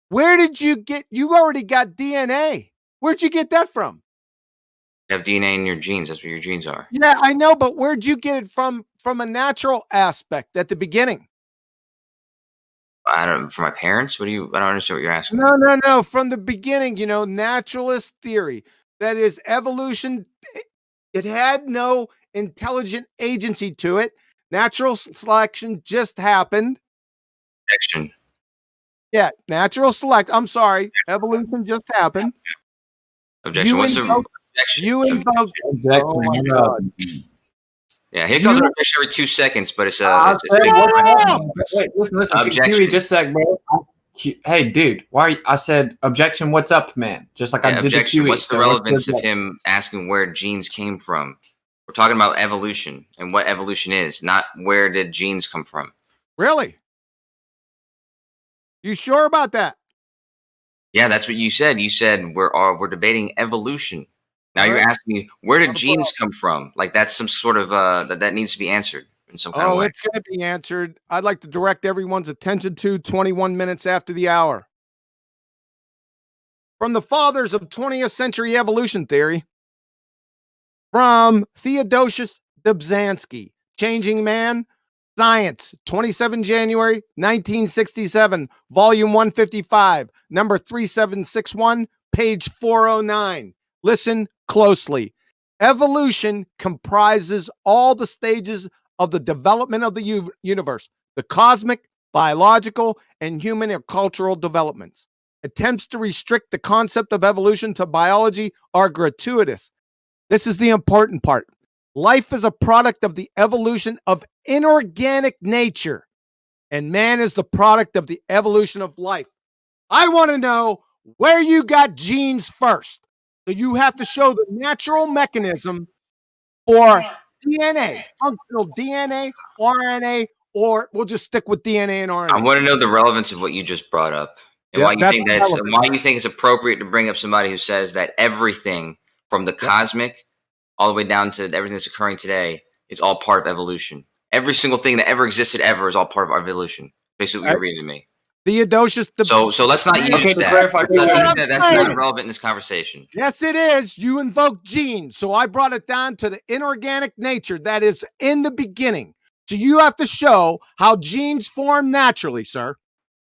Where did you get? You already got DNA. Where'd you get that from? You have DNA in your genes. That's what your genes are. Yeah, I know, but where'd you get it from a natural aspect at the beginning? From my parents. I don't understand what you're asking. No. From the beginning, naturalist theory. That is evolution. It had no intelligent agency to it. Natural selection just happened. Objection. Yeah, natural select. I'm sorry. Evolution just happened. Objection. What's the objection? You invoked. Oh my God. Yeah, he calls it objection every 2 seconds, but it's Wait, listen. Objection. Huey, just a sec, bro. Hey, dude, why are you, I said objection. What's up, man? Just like I did objection. Huey, What's the relevance of him asking where genes came from? We're talking about evolution and what evolution is, not where did genes come from. Really? You sure about that? Yeah, that's what you said. You said we're debating evolution. Now you're asking me where did genes come from? Like that's some sort of that needs to be answered in some kind of way. It's going to be answered. I'd like to direct everyone's attention to 21 minutes after the hour. From the fathers of 20th century evolution theory, from Theodosius Dobzhansky, Changing Man, Science, 27 January 1967, volume 155, number 3761, page 409. Listen closely. Evolution comprises all the stages of the development of the universe, the cosmic, biological, and human or cultural developments. Attempts to restrict the concept of evolution to biology are gratuitous. This is the important part. Life is a product of the evolution of inorganic nature, and man is the product of the evolution of life. I want to know where you got genes first. So you have to show the natural mechanism for DNA, functional DNA, RNA, or we'll just stick with DNA and RNA. I want to know the relevance of what you just brought up, and why you think it's appropriate to bring up somebody who says that everything from the cosmic all the way down to everything that's occurring today is all part of evolution. Every single thing that ever existed ever is all part of our evolution. Basically, what you're reading to me. Theodosius. So let's not use that. That's not relevant in this conversation. Yes, it is. You invoke genes. So I brought it down to the inorganic nature that is in the beginning. So you have to show how genes form naturally, sir.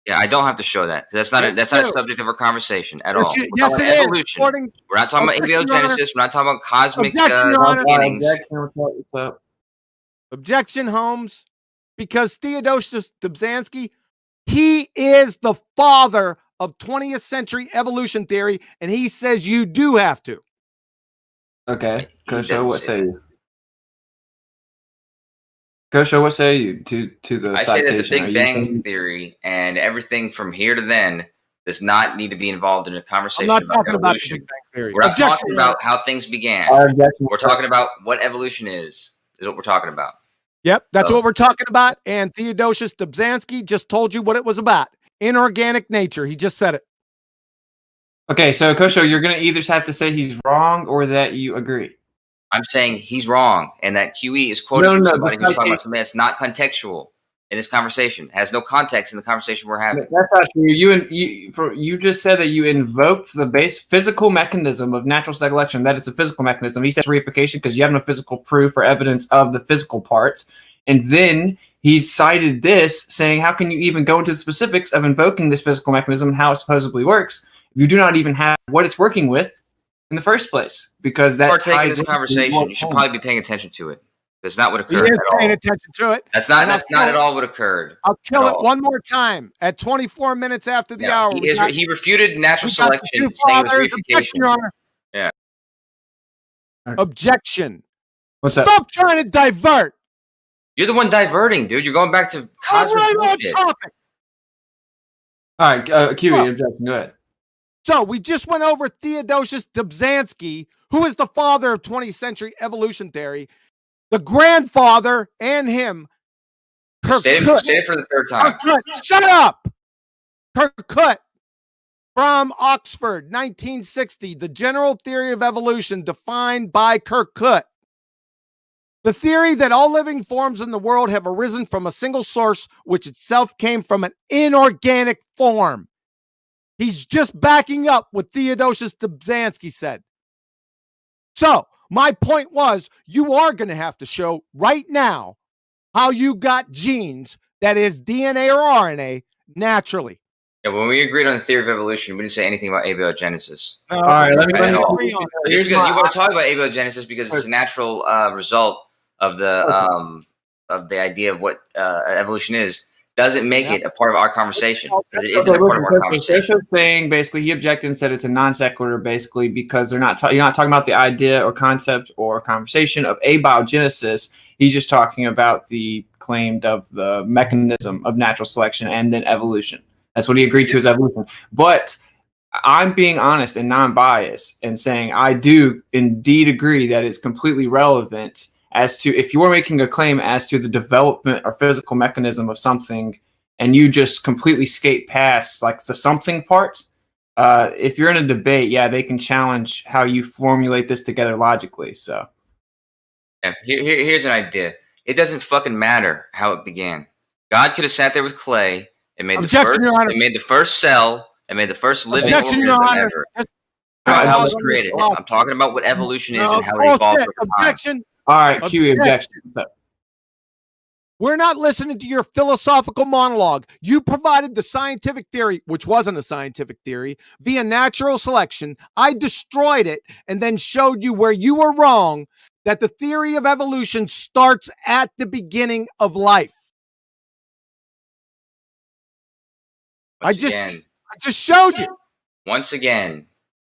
Yeah, I don't have to show that. That's not a subject of our conversation at all. We're Yes, talking it about is. evolution. We're not talking about abiogenesis. We're not talking about cosmic beginnings. Objection, Holmes, because Theodosius Dobzhansky, he is the father of 20th century evolution theory, and he says you do have to. Okay, Kosho, what say you? Kosho, what say you to the I citation? say that the Big Bang theory and everything from here to then does not need to be involved in a conversation I'm not about talking about the evolution. Big Bang theory. We're not Objection, talking about how things began. We're talking about what evolution is what we're talking about. Yep, that's what we're talking about. And Theodosius Dobzhansky just told you what it was about. Inorganic nature. He just said it. Okay, so Kosho, you're going to either have to say he's wrong or that you agree. I'm saying he's wrong, and that QE is quoted from somebody who's talking about something that's not contextual in this conversation. It has no context in the conversation we're having. That's not true. You just said that you invoked the base physical mechanism of natural selection, that it's a physical mechanism. He says reification because you have no physical proof or evidence of the physical parts. And then he cited this, saying, how can you even go into the specifics of invoking this physical mechanism and how it supposedly works if you do not even have what it's working with in the first place? Because that taking this conversation, you should probably be paying attention to it. That's not what occurred. He is paying attention to it. That's not at all what occurred. I'll kill it one more time at 24 minutes after the hour. He refuted natural selection, saying it was reification. Yeah. Objection. What's that? Stop trying to divert. You're the one diverting, dude. You're going back to cosmic bullshit. All right, QE, objection. Go ahead. So we just went over Theodosius Dobzhansky, who is the father of 20th century evolution theory, the grandfather, and him. Say it for the third time. Shut up. Kirkut from Oxford, 1960. The general theory of evolution defined by Kirkut. The theory that all living forms in the world have arisen from a single source, which itself came from an inorganic form. He's just backing up what Theodosius Dobzhansky said. So my point was, you are going to have to show right now how you got genes, that is DNA or RNA, naturally. Yeah, when we agreed on the theory of evolution, we didn't say anything about abiogenesis. All right, let me agree on it. Because you want to talk about abiogenesis because it's a natural result of the idea of what evolution is. Doesn't make it a part of our conversation because it isn't a part of our conversation. Saying basically he objected and said it's a non sequitur basically because you're not talking about the idea or concept or conversation of abiogenesis. He's just talking about the claimed of the mechanism of natural selection and then evolution. That's what he agreed to as evolution. But I'm being honest and non-biased and saying I do indeed agree that it's completely relevant as to if you're making a claim as to the development or physical mechanism of something and you just completely skate past like the something part, if you're in a debate, they can challenge how you formulate this together logically. So yeah, here's an idea. It doesn't fucking matter how it began. God could have sat there with clay and made the first cell and made the first living organism ever. How it was created. I'm talking about what evolution is and how it evolved over time. All right, QE objection. We're not listening to your philosophical monologue. You provided the scientific theory, which wasn't a scientific theory, via natural selection. I destroyed it and then showed you where you were wrong, that the theory of evolution starts at the beginning of life. I just showed you. Once again,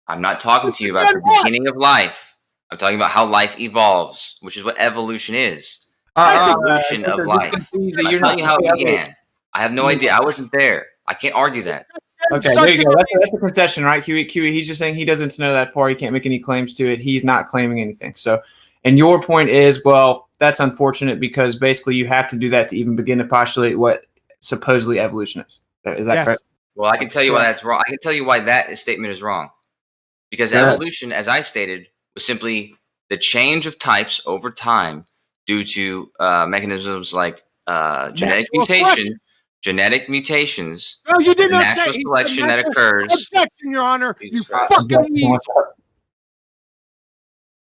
I'm not talking to you about the beginning of life. I'm talking about how life evolves, which is what evolution is. Evolution of life. I'm telling you how it began. I have no idea. I wasn't there. I can't argue that. Okay, there you go. That's a concession, right? QE, he's just saying he doesn't know that part. He can't make any claims to it. He's not claiming anything. So, and your point is, well, that's unfortunate because basically you have to do that to even begin to postulate what supposedly evolution is. Is that correct? Well, I can tell you why that's wrong. I can tell you why that statement is wrong. Because evolution, as I stated, was simply the change of types over time due to mechanisms like genetic mutations, no, you did not natural selection that occurs. Objection, Your Honor. You fucking weasel.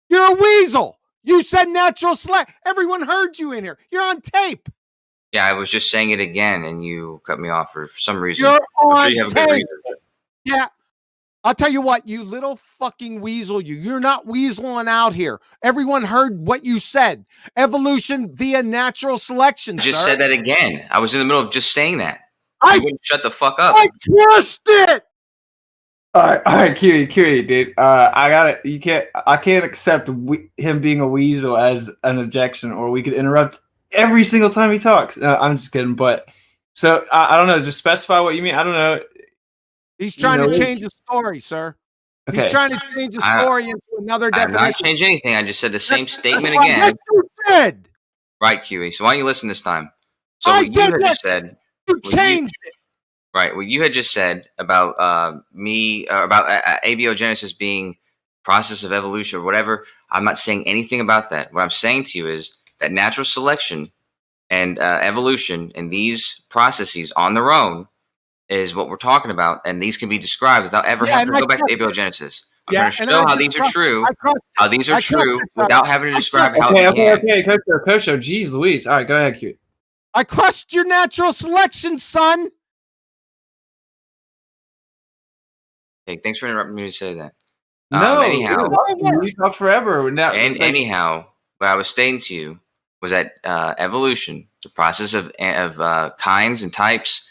You're a weasel. You said natural selection. Everyone heard you in here. You're on tape. Yeah, I was just saying it again, and you cut me off for some reason. You're I'm on sure you have a good tape. reason. Yeah. I'll tell you what, you little fucking weasel, you're not weaseling out here. Everyone heard what you said. Evolution via natural selection, I just sir. said that again. I was in the middle of just saying that. You wouldn't shut the fuck up. I trust it. All right, Cutie, dude. I can't accept him being a weasel as an objection, or we could interrupt every single time he talks. I'm just kidding, but so I don't know. Just specify what you mean. I don't know. He's trying to change the story, sir. Okay. He's trying to change the story into another I have definition. not changed anything. I just said the same statement Yes, again. you did. Right, QE. So why don't you listen this time? So I what you did had that. just said. You changed it. Right. What you had just said about about abiogenesis being process of evolution or whatever. I'm not saying anything about that. What I'm saying to you is that natural selection and evolution and these processes on their own is what we're talking about, and these can be described without ever having to go back to abiogenesis. I'm trying to show how these are true, without having to describe how. Okay, Kosho, geez Louise. All right, go ahead, Q. I crushed your natural selection, son. Hey, thanks for interrupting me to say that. No, anyhow, you talk forever. Now, anyhow, what I was saying to you was that evolution, the process of kinds and types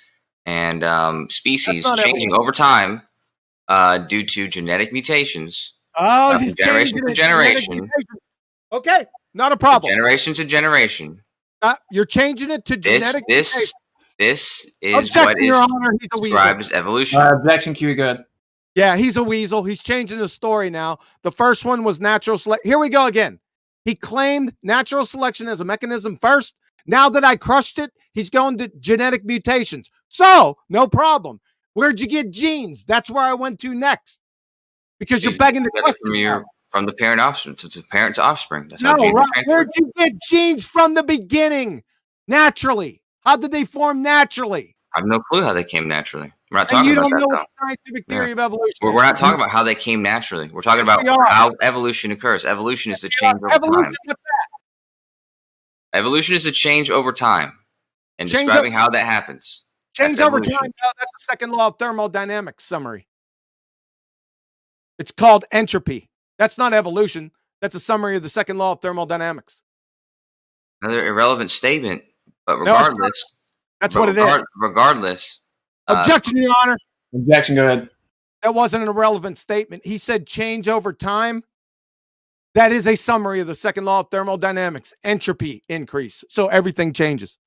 and species changing over time due to genetic mutations. Oh, he's generation to generation. Okay, not a problem. Generation to generation. You're changing it to genetic. This is what is described as evolution. Objection, Q. Good. Yeah, he's a weasel. He's changing the story now. The first one was natural selection. Here we go again. He claimed natural selection as a mechanism first. Now that I crushed it, he's going to genetic mutations. So, no problem. Where'd you get genes? That's where I went to next. Because you're begging the question. From the parent offspring to parent to offspring. That's no, how genes right. transfer. Where'd you get genes from the beginning? Naturally. How did they form naturally? I have no clue how they came naturally. We're not talking about that. You don't know what the scientific theory of evolution is. We're not talking about how they came naturally. We're talking about how evolution occurs. Evolution is the change over time. What's that? Evolution is a change over time. And describing how that happens. Change over time. No, that's the second law of thermodynamics summary. It's called entropy. That's not evolution. That's a summary of the second law of thermodynamics. Another irrelevant statement, but regardless. That's what it is. Regardless. Objection, Your Honor. Objection, go ahead. That wasn't an irrelevant statement. He said change over time. That is a summary of the second law of thermodynamics. Entropy increase. So everything changes.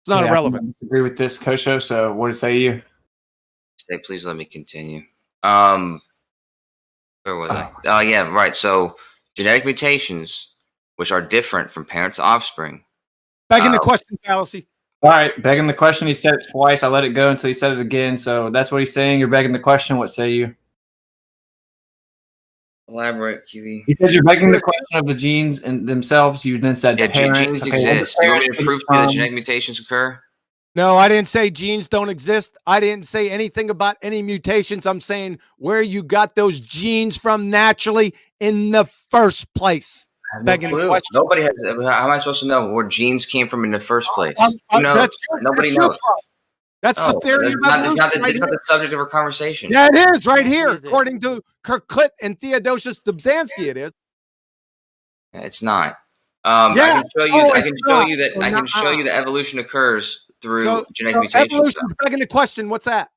It's not irrelevant. I agree with this, Kosho. So what say you? Please let me continue. Where was I? Oh, yeah, right. So genetic mutations, which are different from parent to offspring. Begging the question, fallacy. All right, begging the question. He said it twice. I let it go until he said it again. So that's what he's saying. You're begging the question. What say you? Elaborate, QE. He said you're begging the question of the genes and themselves. You then said genes exist. Do you want me to prove to you that genetic mutations occur? No, I didn't say genes don't exist. I didn't say anything about any mutations. I'm saying where you got those genes from naturally in the first place. Begging the question. Nobody has. How am I supposed to know where genes came from in the first place? Who knows? Nobody knows. That's the theory of evolution. It's not the subject of our conversation. Yeah, it is right here. According to Kirkut and Theodosius Dobzhansky, it is. It's not. I can show you. I can show you that evolution occurs through genetic mutations. Evolution is begging the question. What's that?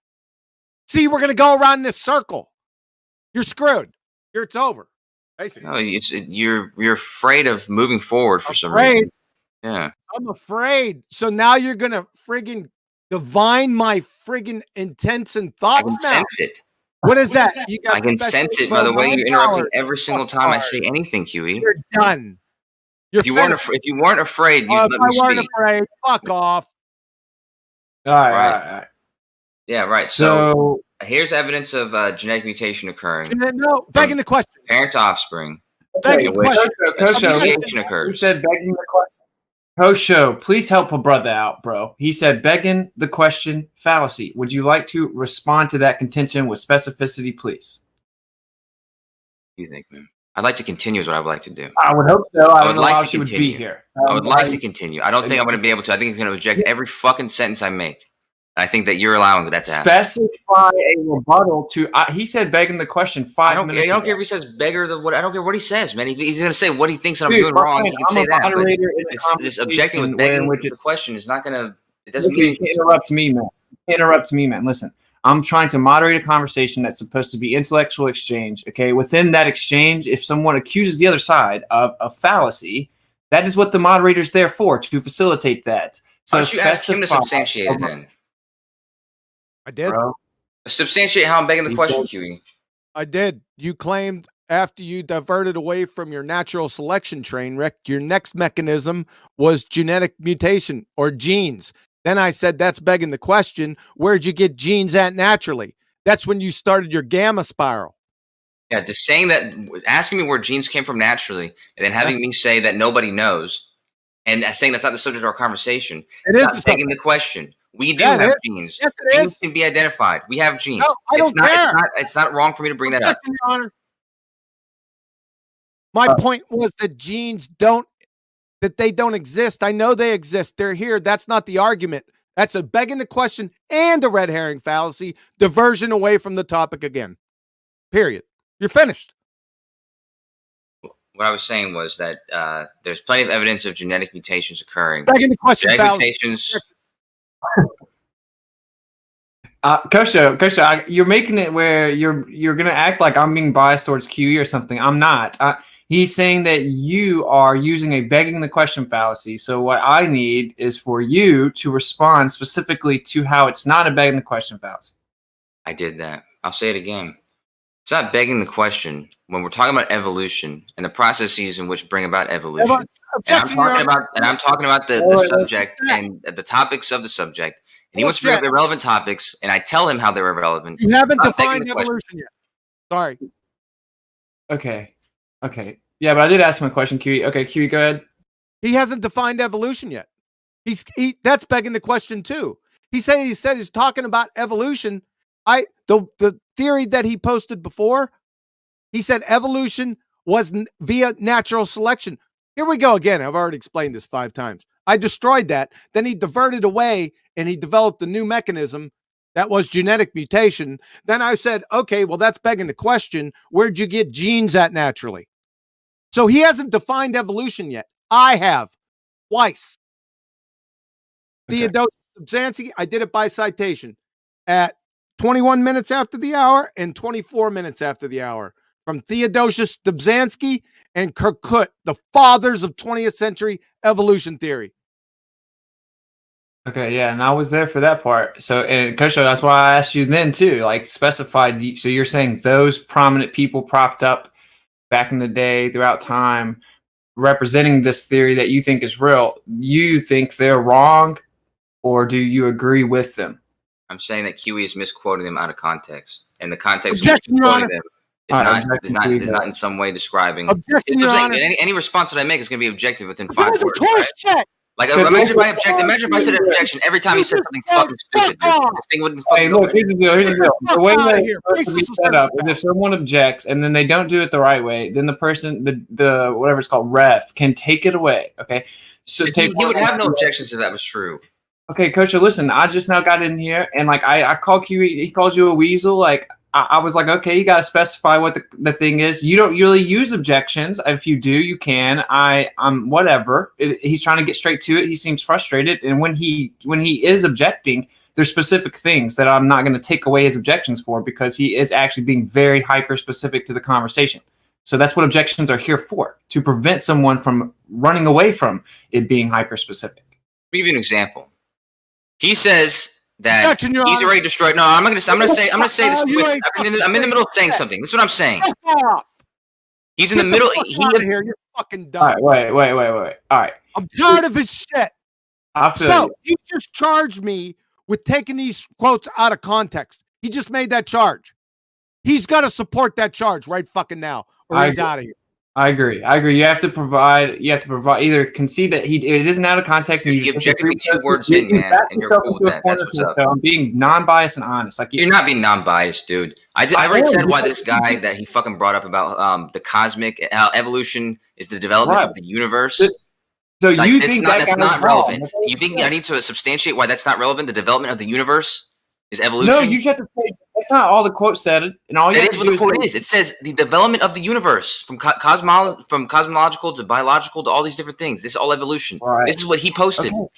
See, we're going to go around this circle. You're screwed. It's over. Basically. No, you're afraid of moving forward for some reason. Yeah, I'm afraid. So now you're going to friggin' divine my friggin' intents and thoughts. I can sense it. What is that? I can sense it by the way you're interrupting every single time I say anything, QE. You're done. If you weren't afraid, you'd let me speak. If I weren't afraid, fuck off. All right. Yeah, right. So here's evidence of genetic mutation occurring. No, begging the question. Parent to offspring. Begging the question. Mutation occurs. He said begging the question. Kosho, please help a brother out, bro. He said begging the question fallacy. Would you like to respond to that contention with specificity, please? What do you think, man? I'd like to continue is what I would like to do. I would hope so. I would don't know like how to she would be continue. here. I would like to continue. I don't think I'm going to be able to. I think it's going to reject every fucking sentence I make. I think that you're allowing that to happen. Specify a rebuttal to. He said begging the question 5 minutes. I don't ago. care if he says beggar. I don't care what he says, man. He's going to say what he thinks that I'm Dude, doing wrong. He can say that. But This objecting with begging the question is not going to. It doesn't mean. You interrupt me, man. Interrupt me, man. Listen, I'm trying to moderate a conversation that's supposed to be intellectual exchange. Okay, within that exchange, if someone accuses the other side of a fallacy, that is what the moderator's there for, to facilitate that. So why don't you ask him to substantiate it then? I did. Bro. Substantiate how I'm begging the question, QE. I did. You claimed after you diverted away from your natural selection train wreck, your next mechanism was genetic mutation or genes. Then I said, that's begging the question, where'd you get genes at naturally? That's when you started your gamma spiral. Yeah, just saying that, asking me where genes came from naturally, and then having me say that nobody knows, and saying that's not the subject of our conversation. It's not begging the question. We do have genes. Yes, it genes is. Can be identified. We have genes. No, I don't care. It's not wrong for me to bring that up. Your Honor. My point was that genes that they don't exist. I know they exist. They're here. That's not the argument. That's a begging the question and a red herring fallacy, diversion away from the topic again. Period. You're finished. What I was saying was that there's plenty of evidence of genetic mutations occurring. Begging the question, genetic mutations. Kosho, you're making it where you're gonna act like I'm being biased towards QE or something. I'm not. He's saying that you are using a begging the question fallacy. So what I need is for you to respond specifically to how it's not a begging the question fallacy. I did that. I'll say it again. It's not begging the question when we're talking about evolution and the processes in which bring about evolution. And I'm talking about the subject and the topics of the subject. And he wants to bring up irrelevant topics, and I tell him how they're irrelevant. You haven't defined evolution yet. Sorry. Okay. Yeah, but I did ask him a question, QE. Okay, QE, go ahead. He hasn't defined evolution yet. That's begging the question too. He said he's talking about evolution. The theory that he posted before, he said evolution was via natural selection. Here we go again. I've already explained this 5 times. I destroyed that. Then he diverted away and he developed a new mechanism that was genetic mutation. Then I said, okay, well, that's begging the question. Where'd you get genes at naturally? So he hasn't defined evolution yet. I have twice. Okay. Theodosia Dobzhansky, I did it by citation at 21 minutes after the hour and 24 minutes after the hour from Theodosia Dobzhansky and Kirkut, the fathers of 20th century evolution theory. Okay, yeah, and I was there for that part. So, and Kosho, that's why I asked you then too, like specified. So you're saying those prominent people propped up back in the day, throughout time, representing this theory that you think is real, you think they're wrong, or do you agree with them? I'm saying that QE is misquoting them out of context, and the context of misquoting them is not in some way describing. Any response that I make is going to be objective within 5 words. Right? Like, imagine if I said an objection every time he said something fucking stupid. This thing wouldn't fucking look, here's the deal. The way that it's set up is if someone objects and then they don't do it the right way, then the person, the whatever it's called, ref, can take it away. Okay, so he would have no objections if that was true. Okay, Coach, listen, I just now got in here and like I called QE, he called you a weasel. Like I was like, okay, you got to specify what the thing is. You don't really use objections. If you do, you can. I'm whatever. He's trying to get straight to it. He seems frustrated. And when he is objecting, there's specific things that I'm not going to take away his objections for because he is actually being very hyper specific to the conversation. So that's what objections are here for, to prevent someone from running away from it being hyper specific. Let me give you an example. He says that he's already destroyed. No, I'm gonna say this. I'm in the middle of saying something. This is what I'm saying. He's in the middle. Here, you're fucking dumb. All right, wait. All right. I'm tired of his shit. So he just charged me with taking these quotes out of context. He just made that charge. He's got to support that charge right fucking now, or he's out of here. I agree. You have to provide. Either concede that it isn't out of context. And he objected me 2 words in, man, and you're cool with that. That's what's up. I'm being non-biased and honest. Like you're not being non-biased, dude. I already said why this guy that he fucking brought up about the cosmic evolution is the development of the universe. So you think that's not relevant? You think I need to substantiate why that's not relevant? The development of the universe is evolution. No, you just have to say that's not all the quote said, and all you have to do is what the quote is. It says the development of the universe from cosmological to biological to all these different things. This is all evolution. Right. This is what he posted. Okay.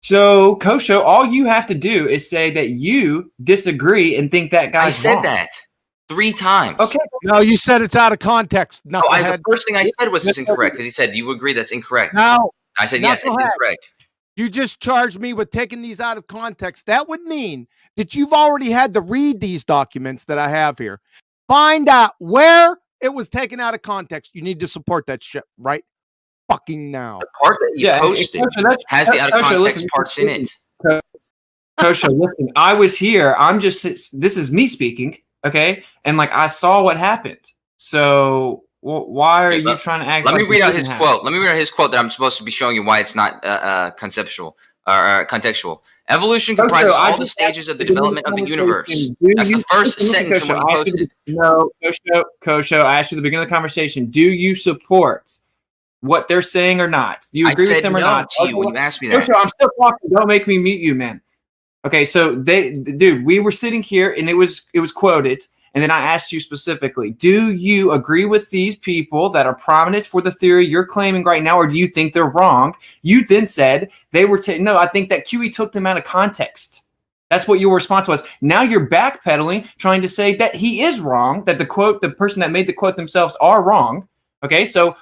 So, Kosho, all you have to do is say that you disagree and think that guy's I said wrong. that 3 times. Okay. No, you said it's out of context. No, the first thing I said was it's incorrect because he said, "Do you agree that's incorrect?" No. I said, "Yes, it's incorrect." You just charged me with taking these out of context. That would mean that you've already had to read these documents that I have here. Find out where it was taken out of context. You need to support that shit right fucking now. The part that you posted has the out of context parts in it. Kosho, listen, I was here. This is me speaking, okay? And like I saw what happened. So why are you trying to act? Let me read out his quote. Let me read out his quote that I'm supposed to be showing you why it's not conceptual or contextual. Evolution comprises all the stages of the development of the universe. That's the first sentence in what he posted. No, Kosho, I asked you at the beginning of the conversation, do you support what they're saying or not? Do you agree with them or not? To you when you asked me that. Kosho, I'm still talking. Don't make me mute you, man. Okay, so we were sitting here and it was quoted. And then I asked you specifically, do you agree with these people that are prominent for the theory you're claiming right now, or do you think they're wrong? You then said they were no, I think that QE took them out of context. That's what your response was. Now you're backpedaling, trying to say that he is wrong, that the person that made the quote themselves are wrong. Okay, so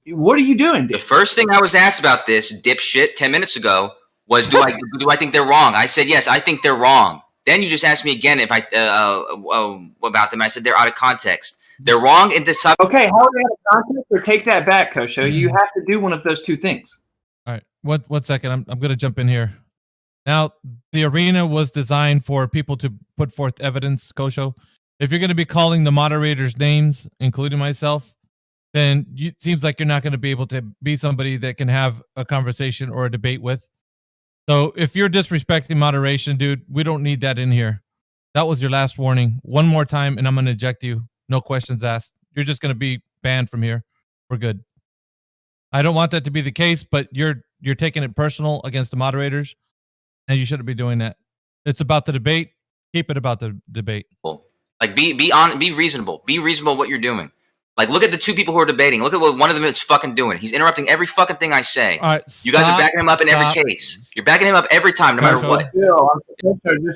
what are you doing, dude? The first thing I was asked about this, dipshit, 10 minutes ago, was do I think they're wrong? I said, yes, I think they're wrong. Then you just asked me again if I about them. I said they're out of context. They're wrong in this. Okay, how are they out of context? Or take that back, Kosho. You have to do one of those 2 things. All right, one second. I'm going to jump in here. Now, the arena was designed for people to put forth evidence, Kosho. If you're going to be calling the moderators names, including myself, then it seems like you're not going to be able to be somebody that can have a conversation or a debate with. So if you're disrespecting moderation, dude, we don't need that in here. That was your last warning. One more time, and I'm going to eject you. No questions asked. You're just going to be banned from here. We're good. I don't want that to be the case, but you're taking it personal against the moderators, and you shouldn't be doing that. It's about the debate. Keep it about the debate. Like be reasonable. Be reasonable what you're doing. Like, look at the 2 people who are debating. Look at what one of them is fucking doing. He's interrupting every fucking thing I say. All right, you guys are backing him up in every case. You're backing him up every time, no matter what.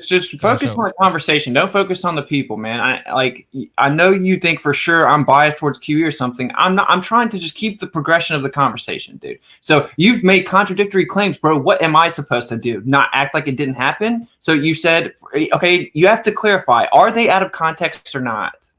Just focus on the conversation. Don't focus on the people, man. I know you think for sure I'm biased towards QE or something. I'm not. I'm trying to just keep the progression of the conversation, dude. So you've made contradictory claims, bro. What am I supposed to do? Not act like it didn't happen? So you said, okay, you have to clarify. Are they out of context or not?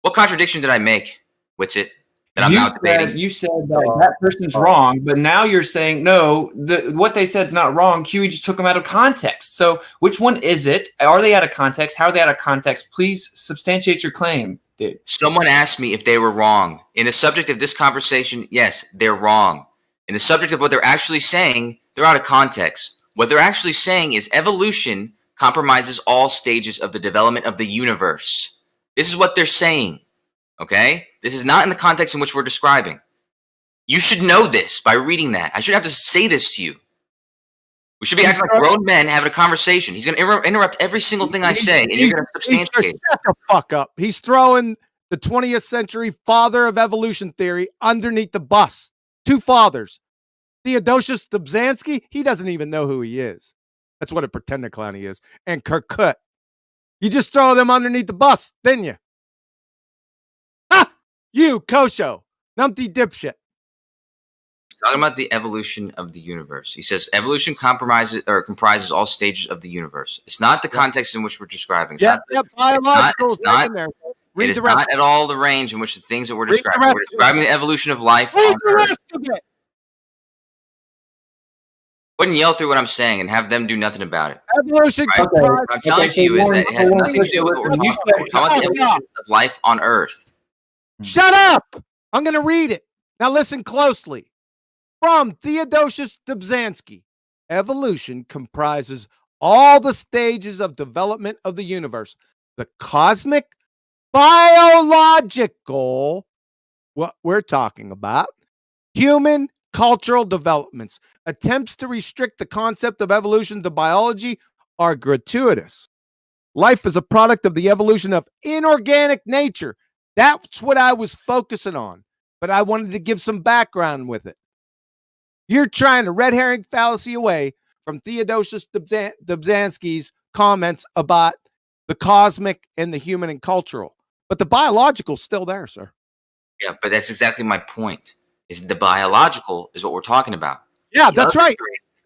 What contradiction did I make? What's it that I'm now debating? You said that person's wrong, but now you're saying no. What they said is not wrong. QE just took them out of context. So which one is it? Are they out of context? How are they out of context? Please substantiate your claim, dude. Someone asked me if they were wrong. In the subject of this conversation, yes, they're wrong. In the subject of what they're actually saying, they're out of context. What they're actually saying is evolution compromises all stages of the development of the universe. This is what they're saying, okay? This is not in the context in which we're describing. You should know this by reading that. I shouldn't have to say this to you. We should be acting like grown men having a conversation. He's going to interrupt every single thing I say, and you're going to substantiate it. Shut the fuck up. He's throwing the 20th century father of evolution theory underneath the bus. 2 fathers. Theodosius Dobzhansky, he doesn't even know who he is. That's what a pretender clown he is. And Kirkut. You just throw them underneath the bus, didn't you? Ha! You, Kosho, numpty dipshit. Talking about the evolution of the universe. He says evolution comprises all stages of the universe. It's not the context in which we're describing. Biological. It is not at all the range in which the things that we're describing. We're describing the evolution of life. Read the rest of it. Wouldn't yell through what I'm saying and have them do nothing about it. Evolution. Right? What I'm telling you is that it has nothing to do with what we're talking about. We're talking about the evolution of life on Earth. Shut up! I'm going to read it. Now listen closely. From Theodosius Dobzhansky, evolution comprises all the stages of development of the universe. The cosmic, biological, what we're talking about, human, cultural developments. Attempts to restrict the concept of evolution to biology are gratuitous. Life is a product of the evolution of inorganic nature. That's what I was focusing on, but I wanted to give some background with it. You're trying to red herring fallacy away from Theodosius Dobzhansky's comments about the cosmic and the human and cultural, but the biological is still there, sir. Yeah, but that's exactly my point. Is the biological is what we're talking about. Yeah, that's right.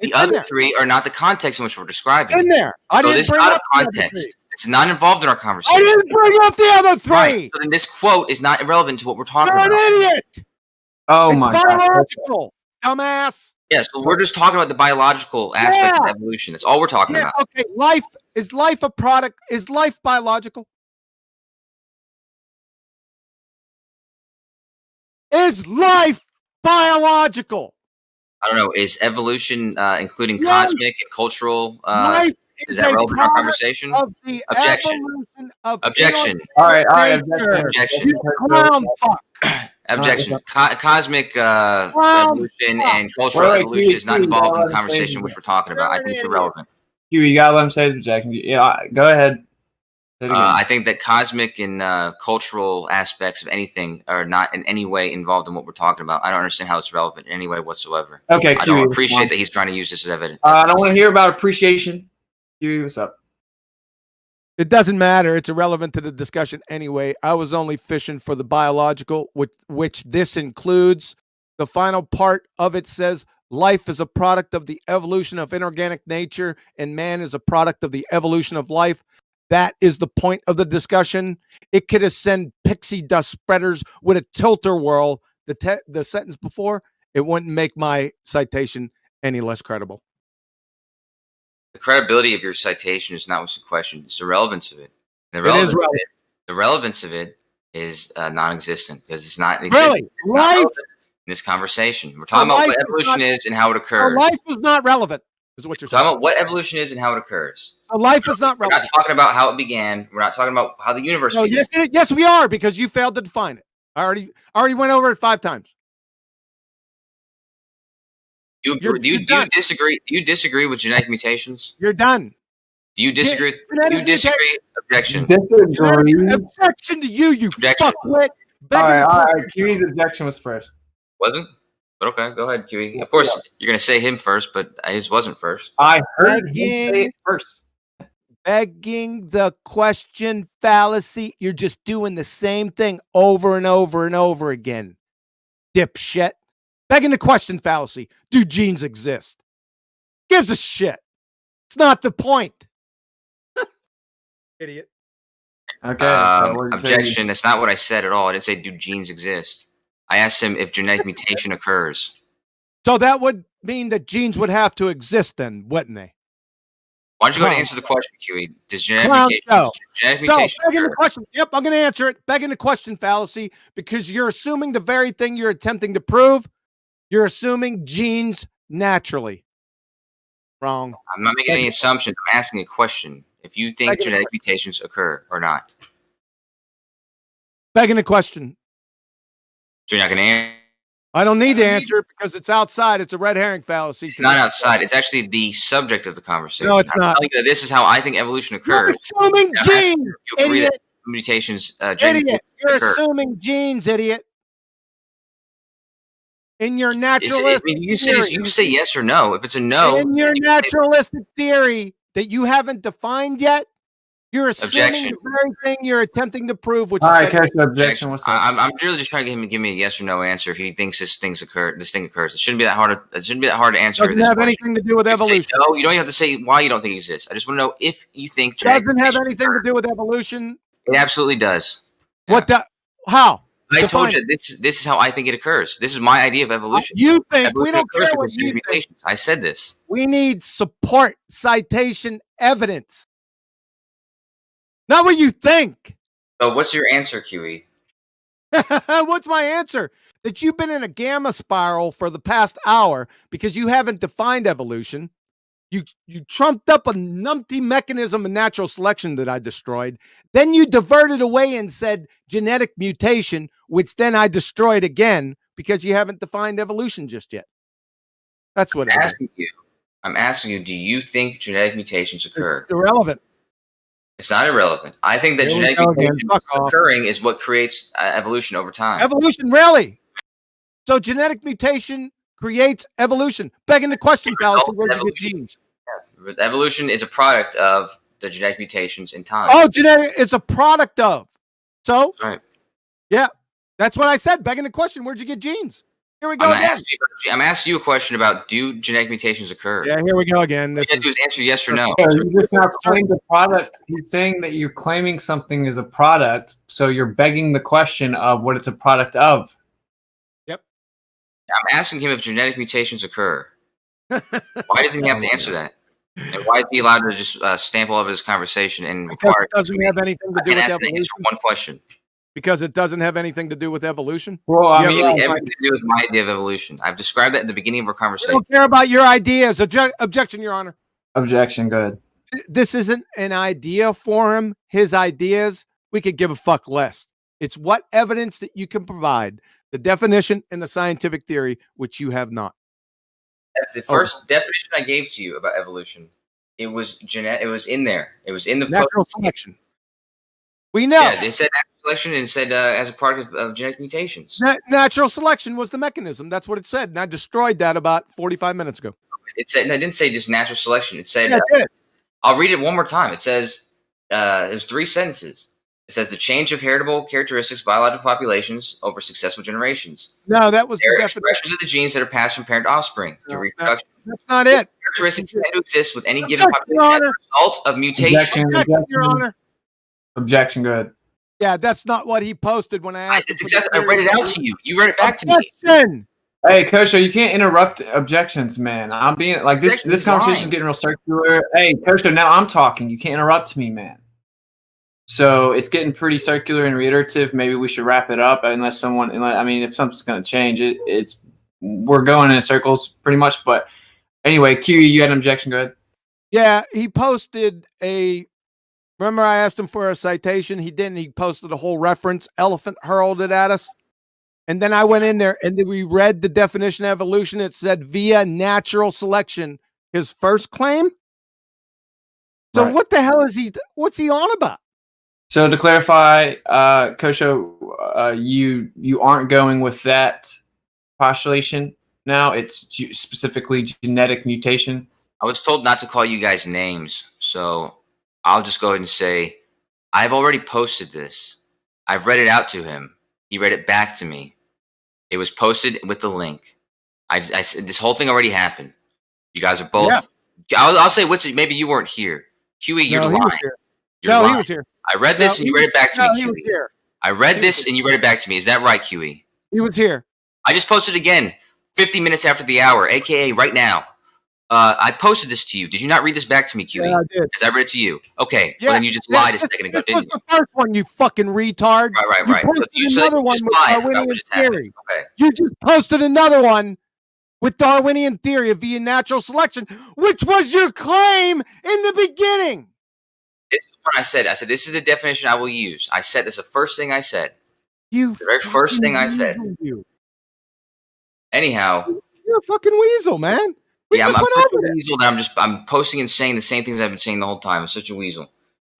The other three are not the context in which we're describing. In there. I didn't bring up the other context. It's not involved in our conversation. I didn't bring up the other three. Right. So then this quote is not irrelevant to what we're talking about. You're an idiot. Oh it's my biological, dumbass. Yeah, so we're just talking about the biological aspect of evolution. That's all we're talking about. Okay, is life a product? Is life biological? Is life biological? I don't know. Is evolution including cosmic and cultural? Is that relevant to our conversation? Objection. Objection. All right. Objection. Clown fuck. Objection. Cosmic evolution and cultural evolution is not involved in the conversation which we're talking about. I think it's irrelevant. You gotta let him say his objection. Yeah, go ahead. I think that cosmic and cultural aspects of anything are not in any way involved in what we're talking about. I don't understand how it's relevant in any way whatsoever. Okay, I don't appreciate that he's trying to use this as evidence. I don't want to hear about appreciation. Kiwi, what's up? It doesn't matter. It's irrelevant to the discussion anyway. I was only fishing for the biological, which this includes. The final part of it says, life is a product of the evolution of inorganic nature, and man is a product of the evolution of life. That is the point of the discussion. It could have sent pixie dust spreaders with a tilter whirl. The sentence before, it wouldn't make my citation any less credible. The credibility of your citation is not what's the question. It's the relevance of it. And the relevance of it is non-existent because it's not really life in this conversation. We're talking about what evolution is and how it occurs. Life is not relevant, is what you're saying. Talking about what evolution is and how it occurs. Life is not relevant. We're not talking about how it began. We're not talking about how the universe began. Yes, we are, because you failed to define it. I already went over it 5 times. Do you disagree? Do you disagree with genetic mutations? You're done. Do you disagree? Objection. Objection to you fuckwit. All right. Kiwi's objection was first. Wasn't? But okay, go ahead, Kiwi. Of course, you're going to say him first, but his wasn't first. I heard him say it first. Begging the question fallacy. You're just doing the same thing over and over and over again. Dipshit. Begging the question fallacy. Do genes exist? Gives a shit. It's not the point. Idiot. Okay. Objection. That's not what I said at all. I didn't say do genes exist. I asked him if genetic mutation occurs. So that would mean that genes would have to exist then, wouldn't they? Why don't you go ahead and answer the question, Kiwi? Does genetic mutation begging the question. Yep, I'm going to answer it. Begging the question fallacy, because you're assuming the very thing you're attempting to prove. You're assuming genes naturally. Wrong. I'm not making any assumptions. I'm asking a question. If you think genetic mutations occur or not. Begging the question. So you're not going to answer? I don't need to answer it because it's outside. It's a red herring fallacy. It's not outside. It's actually the subject of the conversation. No, it's not. I'm telling you that this is how I think evolution occurs. You're assuming genes, you agree idiot. That mutations, idiot. You're assuming genes, idiot. In your naturalistic you can say yes or no. If it's a no. In your naturalistic theory that you haven't defined yet, you're assuming the very thing you're attempting to prove. Which all right, Kosho, objection. What's up? I'm really just trying to get him to give me a yes or no answer if he thinks this thing occurs. It shouldn't be that hard. It shouldn't be that hard to answer. Doesn't have anything to do with evolution. No, you don't even have to say why you don't think it exists. I just want to know if you think doesn't have anything to do with evolution. It absolutely does. Yeah. How? I told you this is how I think it occurs. This is my idea of evolution. You think Evolution we don't occurs care what because you of think. mutations. I said this. We need support, citation, evidence. Not what you think. So what's your answer, QE? What's my answer? That you've been in a gamma spiral for the past hour because you haven't defined evolution. You trumped up a numpty mechanism of natural selection that I destroyed. Then you diverted away and said genetic mutation, which then I destroyed again because you haven't defined evolution just yet. That's what I'm asking you, do you think genetic mutations occur? It's irrelevant. It's not irrelevant. I think that genetic mutations occurring is what creates evolution over time. Evolution, really? So genetic mutation creates evolution. Begging the question, Fallacy, where do you get genes? Yeah. Evolution is a product of the genetic mutations in time. Oh, genetic is a product of. So, right. Yeah, that's what I said. Begging the question, where'd you get genes? Here we go. I'm asking you a question about, do genetic mutations occur? Yeah, here we go again. All you have to do is answer yes or no. You just now claim the product. He's saying that you're claiming something is a product, so you're begging the question of what it's a product of. Yep. I'm asking him if genetic mutations occur. Why doesn't he have to answer that? And why is he allowed to just stamp all over this conversation and require? It doesn't have anything to do with evolution. One question. Because it doesn't have anything to do with evolution? Well, I mean, everything to do with my idea of evolution. I've described that at the beginning of our conversation. I don't care about your ideas. Objection, Your Honor. Objection, good. This isn't an idea for him. His ideas, we could give a fuck less. It's what evidence that you can provide, the definition and the scientific theory, which you have not. The first definition I gave to you about evolution, it was genetic. It was in there. It was in the natural selection. We know. Yeah, it said natural selection and it said as a part of genetic mutations. Natural selection was the mechanism. That's what it said. And I destroyed that about 45 minutes ago. It said, and I didn't say just natural selection. It said, it I'll read it one more time. It says, there's 3 sentences. It says the change of heritable characteristics, biological populations over successful generations. No, that was the expressions of the genes that are passed from parent to offspring through reproduction. That's not it. Characteristics tend to exist with any given population as a result of mutation. Objection, Your Honor. Objection, good. Yeah, that's not what he posted when I asked. I read it out to you. You read it back to me. Hey, Kosho, you can't interrupt objections, man. I'm being like this. This conversation is getting real circular. Hey, Kosho, now I'm talking. You can't interrupt me, man. So it's getting pretty circular and reiterative. Maybe we should wrap it up, unless I mean, if something's going to change, we're going in circles pretty much. But anyway, Q, you had an objection. Go ahead. Yeah, he posted remember I asked him for a citation. He didn't. He posted a whole reference. Elephant hurled it at us. And then I went in there and then we read the definition of evolution. It said via natural selection, his first claim. So right. What the hell what's he on about? So to clarify, Kosho, you aren't going with that postulation now. It's specifically genetic mutation. I was told not to call you guys names, so I'll just go ahead and say I've already posted this. I've read it out to him. He read it back to me. It was posted with the link. I this whole thing already happened. You guys are both. Yeah. I'll say maybe you weren't here. QE, you're lying. You're lying. He was here. I read this and you read it back to me, QE. I read this and you read it back to me. Is that right, QE? He was here. I just posted again 50 minutes after the hour, aka right now. I posted this to you. Did you not read this back to me, QE? Yeah, I did. Because I read it to you. Okay. Yeah, well, then you just lied a second ago, didn't you? The first one, you fucking retard. Right. So you said another one with Darwinian theory. Okay. You just posted another one with Darwinian theory via natural selection, which was your claim in the beginning. This is what I said. I said, this is the definition I will use. I said this is the first thing I said. The very first thing I said. Anyhow. You're a fucking weasel, man. I'm such a weasel that I'm posting and saying the same things I've been saying the whole time. I'm such a weasel.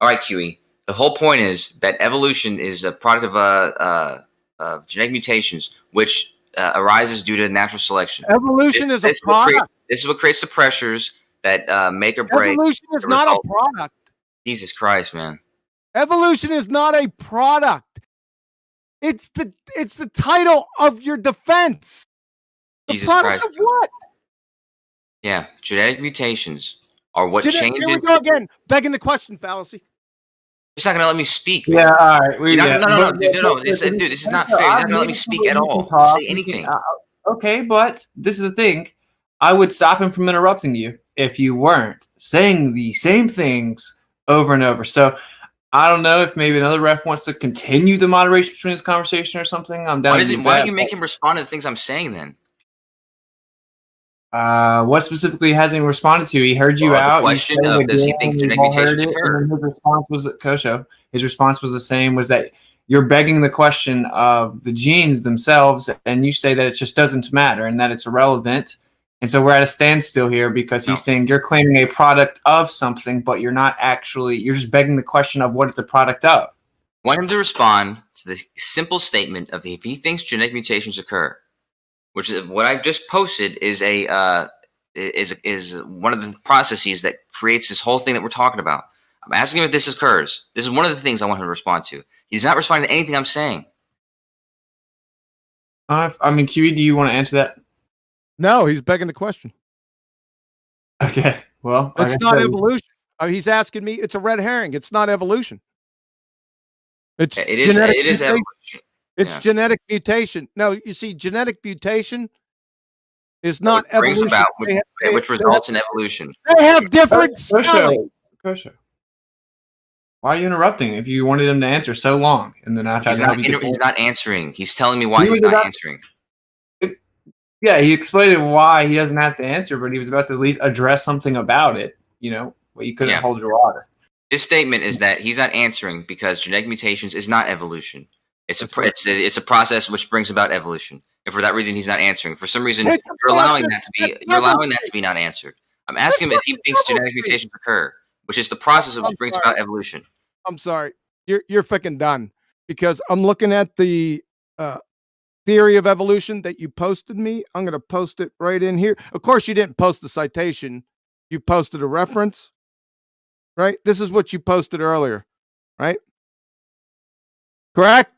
All right, QE. The whole point is that evolution is a product of genetic mutations, which arises due to natural selection. Evolution is a product. This is what creates the pressures that make or break. Evolution is not a product. Jesus Christ, man. Evolution is not a product. It's the title of your defense. Jesus Christ. Of what? Yeah, genetic mutations are what changes. Here we go again, begging the question, Fallacy. He's not going to let me speak. Yeah, all right. No, dude, this is not fair. He's not going to let me speak at all to say anything. Okay, but this is the thing. I would stop him from interrupting you if you weren't saying the same things over and over. So I don't know if maybe another ref wants to continue the moderation between this conversation or something. I'm down. Why don't you make him respond to the things I'm saying then? What specifically hasn't he responded to? He heard you out. The question of does he think genetic mutations occur? His response was Kosho. His response was the same. Was that you're begging the question of the genes themselves, and you say that it just doesn't matter and that it's irrelevant. And so we're at a standstill here because he's saying you're claiming a product of something, but you're not actually. You're just begging the question of what it's a product of. I want him to respond to the simple statement of if he thinks genetic mutations occur. Which is what I just posted is is one of the processes that creates this whole thing that we're talking about. I'm asking him if this occurs. This is one of the things I want him to respond to. He's not responding to anything I'm saying. I mean, QE, do you want to answer that? No, he's begging the question. Okay, well, it's not evolution. He's asking me. It's a red herring. It's not evolution. It is evolution. It's genetic mutation. No, you see, genetic mutation is not evolution. About, which results in evolution. They have different spelling. Kosho. Why are you interrupting if you wanted him to answer so long? And then he's not answering. He's telling me why he's not answering. Yeah, he explained why he doesn't have to answer, but he was about to at least address something about it, but you couldn't hold your water. His statement is that he's not answering because genetic mutations is not evolution. It's a process which brings about evolution, and for that reason, he's not answering. For some reason, you're allowing that to be not answered. I'm asking him if he thinks genetic mutations occur, which is the process which brings about evolution. I'm sorry, you're freaking done because I'm looking at the theory of evolution that you posted me. I'm going to post it right in here. Of course, you didn't post the citation; you posted a reference, right? This is what you posted earlier, right? Correct.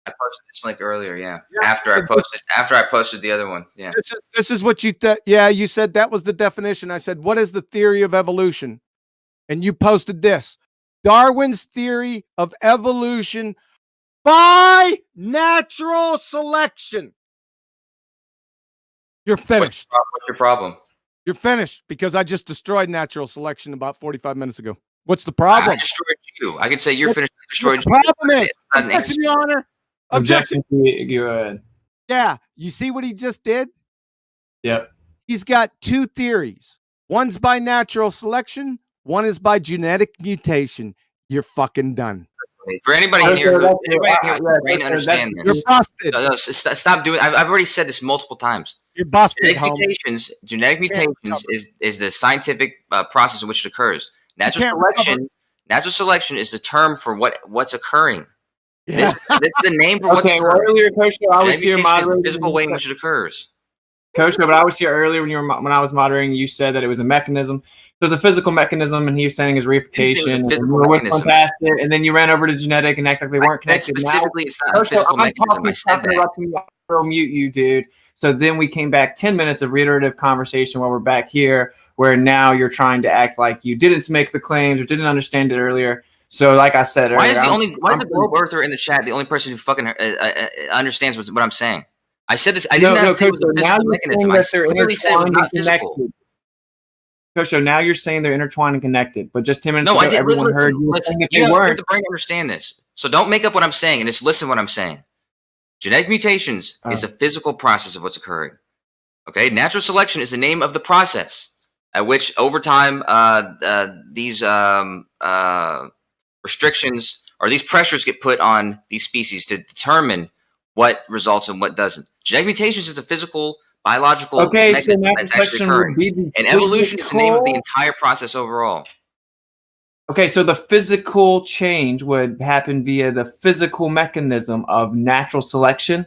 I posted this link earlier, yeah. After I posted the other one, yeah. This is what you you said that was the definition. I said, what is the theory of evolution? And you posted this. Darwin's theory of evolution by natural selection. You're finished. What's your problem? You're finished because I just destroyed natural selection about 45 minutes ago. What's the problem? I destroyed you. I could say you're finished. I destroyed you. Problem is, objection, Your Honor. Objection. Go ahead. Yeah, you see what he just did? Yep. He's got two theories. One's by natural selection. One is by genetic mutation. You're fucking done. For anybody in here who can understand this, you're busted. No, stop doing. I've already said this multiple times. You're busted. Genetic mutations is the scientific process in which it occurs. Natural selection is the term for what's occurring. Yeah. This is the name for what's occurring. Earlier, Kosho, I was here moderating. The physical way in which it occurs. Kosho, but I was here earlier when I was moderating. You said that it was a mechanism. So it's a physical mechanism, and he was saying is reification. And then you ran over to genetic and acted like they weren't connected. Specifically, it's not a physical mechanism. I said that. I'll mute you, dude. So then we came back 10 minutes of reiterative conversation while we're back here, where now you're trying to act like you didn't make the claims or didn't understand it earlier. So, like I said earlier, why is the globe earther in the chat the only person who fucking understands what I'm saying? I said this. I did not say it was a physical mechanism. I clearly said it was not physical. Kosho, now you're saying they're intertwined and connected, but just 10 minutes ago, everyone heard you saying if they weren't. The brain understand this, so don't make up what I'm saying and just listen to what I'm saying. Genetic mutations is a physical process of what's occurring. Okay, natural selection is the name of the process at which, over time, these restrictions or these pressures get put on these species to determine what results and what doesn't. Genetic mutations is a physical, biological mechanism that's actually occurring. And evolution is the name of the entire process overall. Okay, so the physical change would happen via the physical mechanism of natural selection?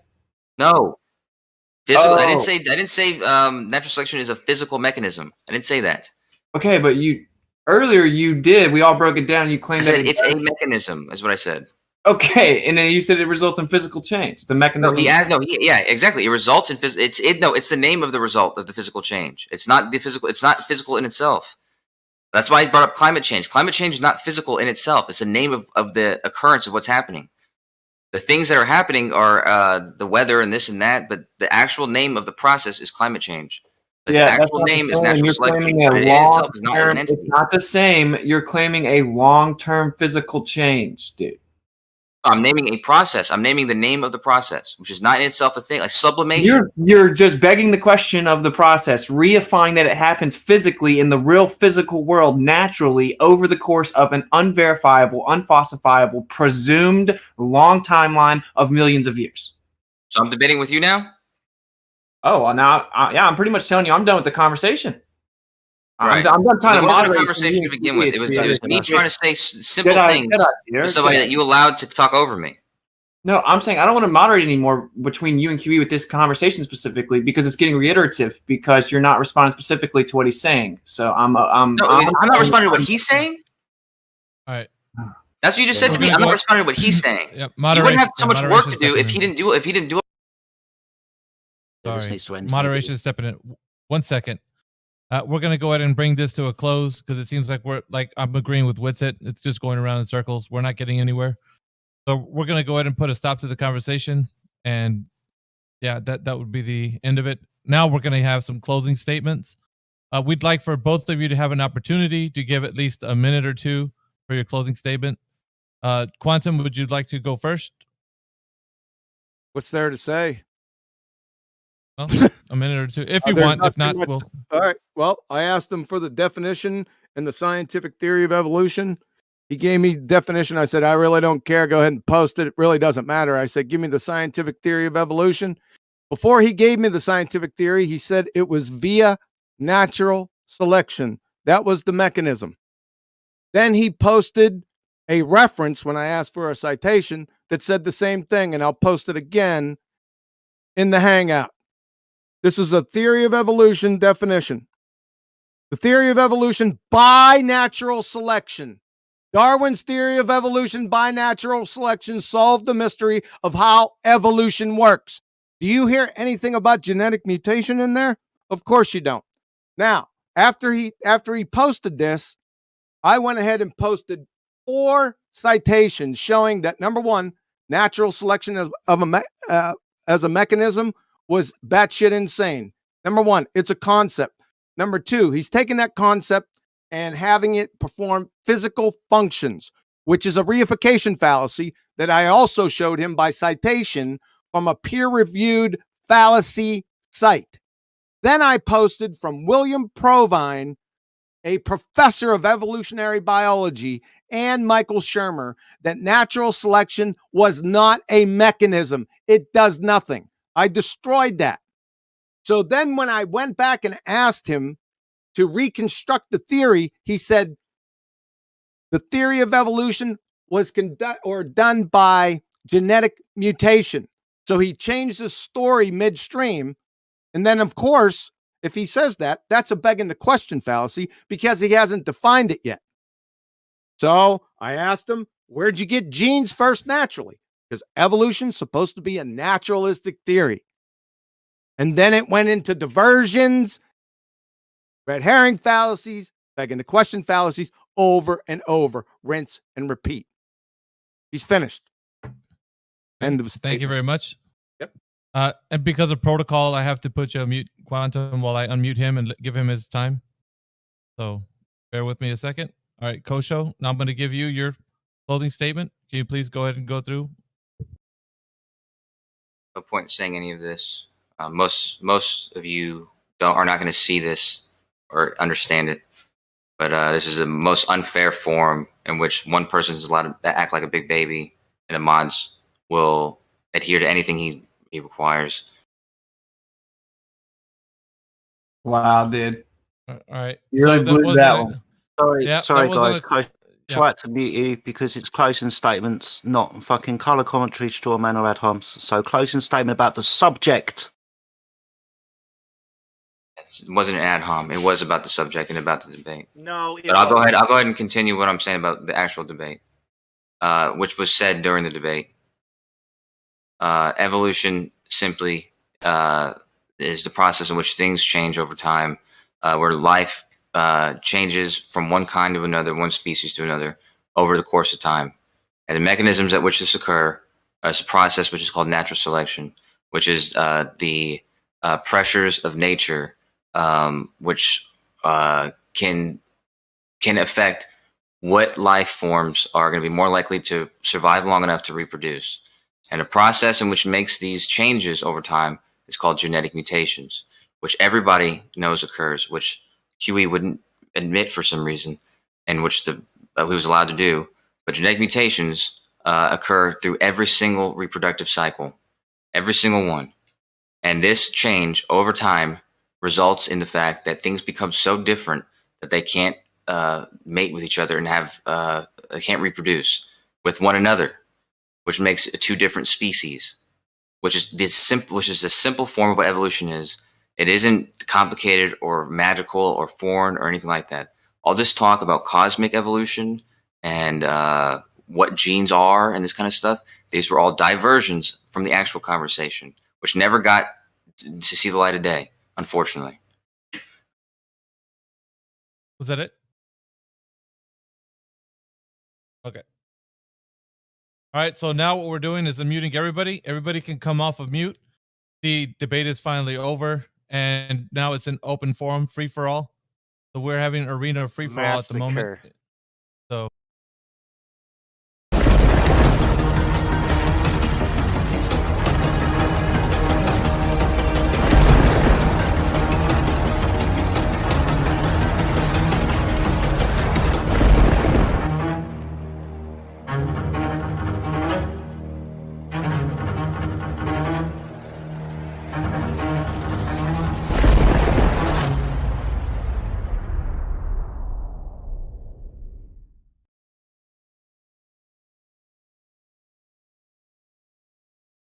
No. I didn't say natural selection is a physical mechanism. I didn't say that. Okay, but earlier you did. We all broke it down. You claimed that it's a mechanism, is what I said. Okay, and then you said it results in physical change. The mechanism. Yeah, exactly. It results in it's the name of the result of the physical change. It's not the physical. It's not physical in itself. That's why I brought up climate change. Climate change is not physical in itself. It's a name of the occurrence of what's happening. The things that are happening are the weather and this and that, but the actual name of the process is climate change. The actual name is natural selection, but it in itself is not an entity. It's not the same. You're claiming a long-term physical change, dude. I'm naming a process. I'm naming the name of the process, which is not in itself a thing, like sublimation. You're just begging the question of the process, reifying that it happens physically in the real physical world naturally over the course of an unverifiable, unfalsifiable, presumed long timeline of millions of years. So I'm debating with you now? Oh, well, now, yeah, I'm pretty much telling you I'm done with the conversation. Right. I'm done trying to moderate the conversation to begin with. It was me trying to say simple things to somebody that you allowed to talk over me. No, I'm saying I don't want to moderate anymore between you and QE with this conversation specifically because it's getting reiterative because you're not responding specifically to what he's saying. So I'm not responding to what he's saying. All right. That's what you just said to me. I'm not responding to what he's saying. Yeah, you wouldn't have so much work to do if he didn't do it. If he didn't do it. Sorry. Moderation is stepping in. 1 second. We're going to go ahead and bring this to a close because it seems like I'm agreeing with Witsit. It's just going around in circles. We're not getting anywhere. So we're going to go ahead and put a stop to the conversation. And yeah, that would be the end of it. Now we're going to have some closing statements. We'd like for both of you to have an opportunity to give at least a minute or two for your closing statement. Quantum, would you like to go first? What's there to say? Well, a minute or two, if you want. If not, we'll. All right. Well, I asked him for the definition and the scientific theory of evolution. He gave me definition. I said, I really don't care. Go ahead and post it. It really doesn't matter. I said, give me the scientific theory of evolution. Before he gave me the scientific theory, he said it was via natural selection. That was the mechanism. Then he posted a reference when I asked for a citation that said the same thing, and I'll post it again in the Hangout. This is a theory of evolution definition. The theory of evolution by natural selection. Darwin's theory of evolution by natural selection solved the mystery of how evolution works. Do you hear anything about genetic mutation in there? Of course you don't. Now, after he posted this, I went ahead and posted 4 citations showing that, number one, natural selection as a mechanism was batshit insane. Number one, it's a concept. Number two, he's taking that concept and having it perform physical functions, which is a reification fallacy that I also showed him by citation from a peer-reviewed fallacy site. Then I posted from William Provine, a professor of evolutionary biology, and Michael Shermer, that natural selection was not a mechanism. It does nothing. I destroyed that. So then when I went back and asked him to reconstruct the theory, he said the theory of evolution was done by genetic mutation. So he changed the story midstream. And then, of course, if he says that, that's a begging the question fallacy because he hasn't defined it yet. So I asked him, where'd you get genes first naturally? Because evolution's supposed to be a naturalistic theory. And then it went into diversions, red herring fallacies, begging the question fallacies, over and over, rinse and repeat. He's finished. End of Thank you very much. Yep. And because of protocol, I have to put you on mute, Quantum, while I unmute him and give him his time. So bear with me a second. All right, Kosho, now I'm going to give you your closing statement. Can you please go ahead and go through? No point in saying any of this. Most of you are not going to see this or understand it. But this is the most unfair form in which one person is allowed to act like a big baby, and the mods will adhere to anything he requires. Wow, dude. All right. You really blew that one. Sorry, guys. Try to mute you because it's closing statements, not fucking colour commentary, straw man, or ad homs. So closing statement about the subject. It wasn't an ad hom. It was about the subject and about the debate. No, but I'll go ahead and continue what I'm saying about the actual debate, which was said during the debate. Evolution simply is the process in which things change over time, where life changes from one kind to another, one species to another, over the course of time. And the mechanisms at which this occur is a process which is called natural selection, which is the pressures of nature, which can affect what life forms are going to be more likely to survive long enough to reproduce. And a process in which makes these changes over time is called genetic mutations, which everybody knows occurs, which QE wouldn't admit for some reason, and which he was allowed to do. But genetic mutations occur through every single reproductive cycle, every single one. And this change over time results in the fact that things become so different that they can't mate with each other and they can't reproduce with one another, which makes two different species, which is the simple form of what evolution is. It isn't complicated or magical or foreign or anything like that. All this talk about cosmic evolution and what genes are and this kind of stuff, these were all diversions from the actual conversation, which never got to see the light of day, unfortunately. Was that it? Okay. All right, so now what we're doing is unmuting everybody. Everybody can come off of mute. The debate is finally over, and now it's an open forum, free for all. So we're having arena free for all at the moment.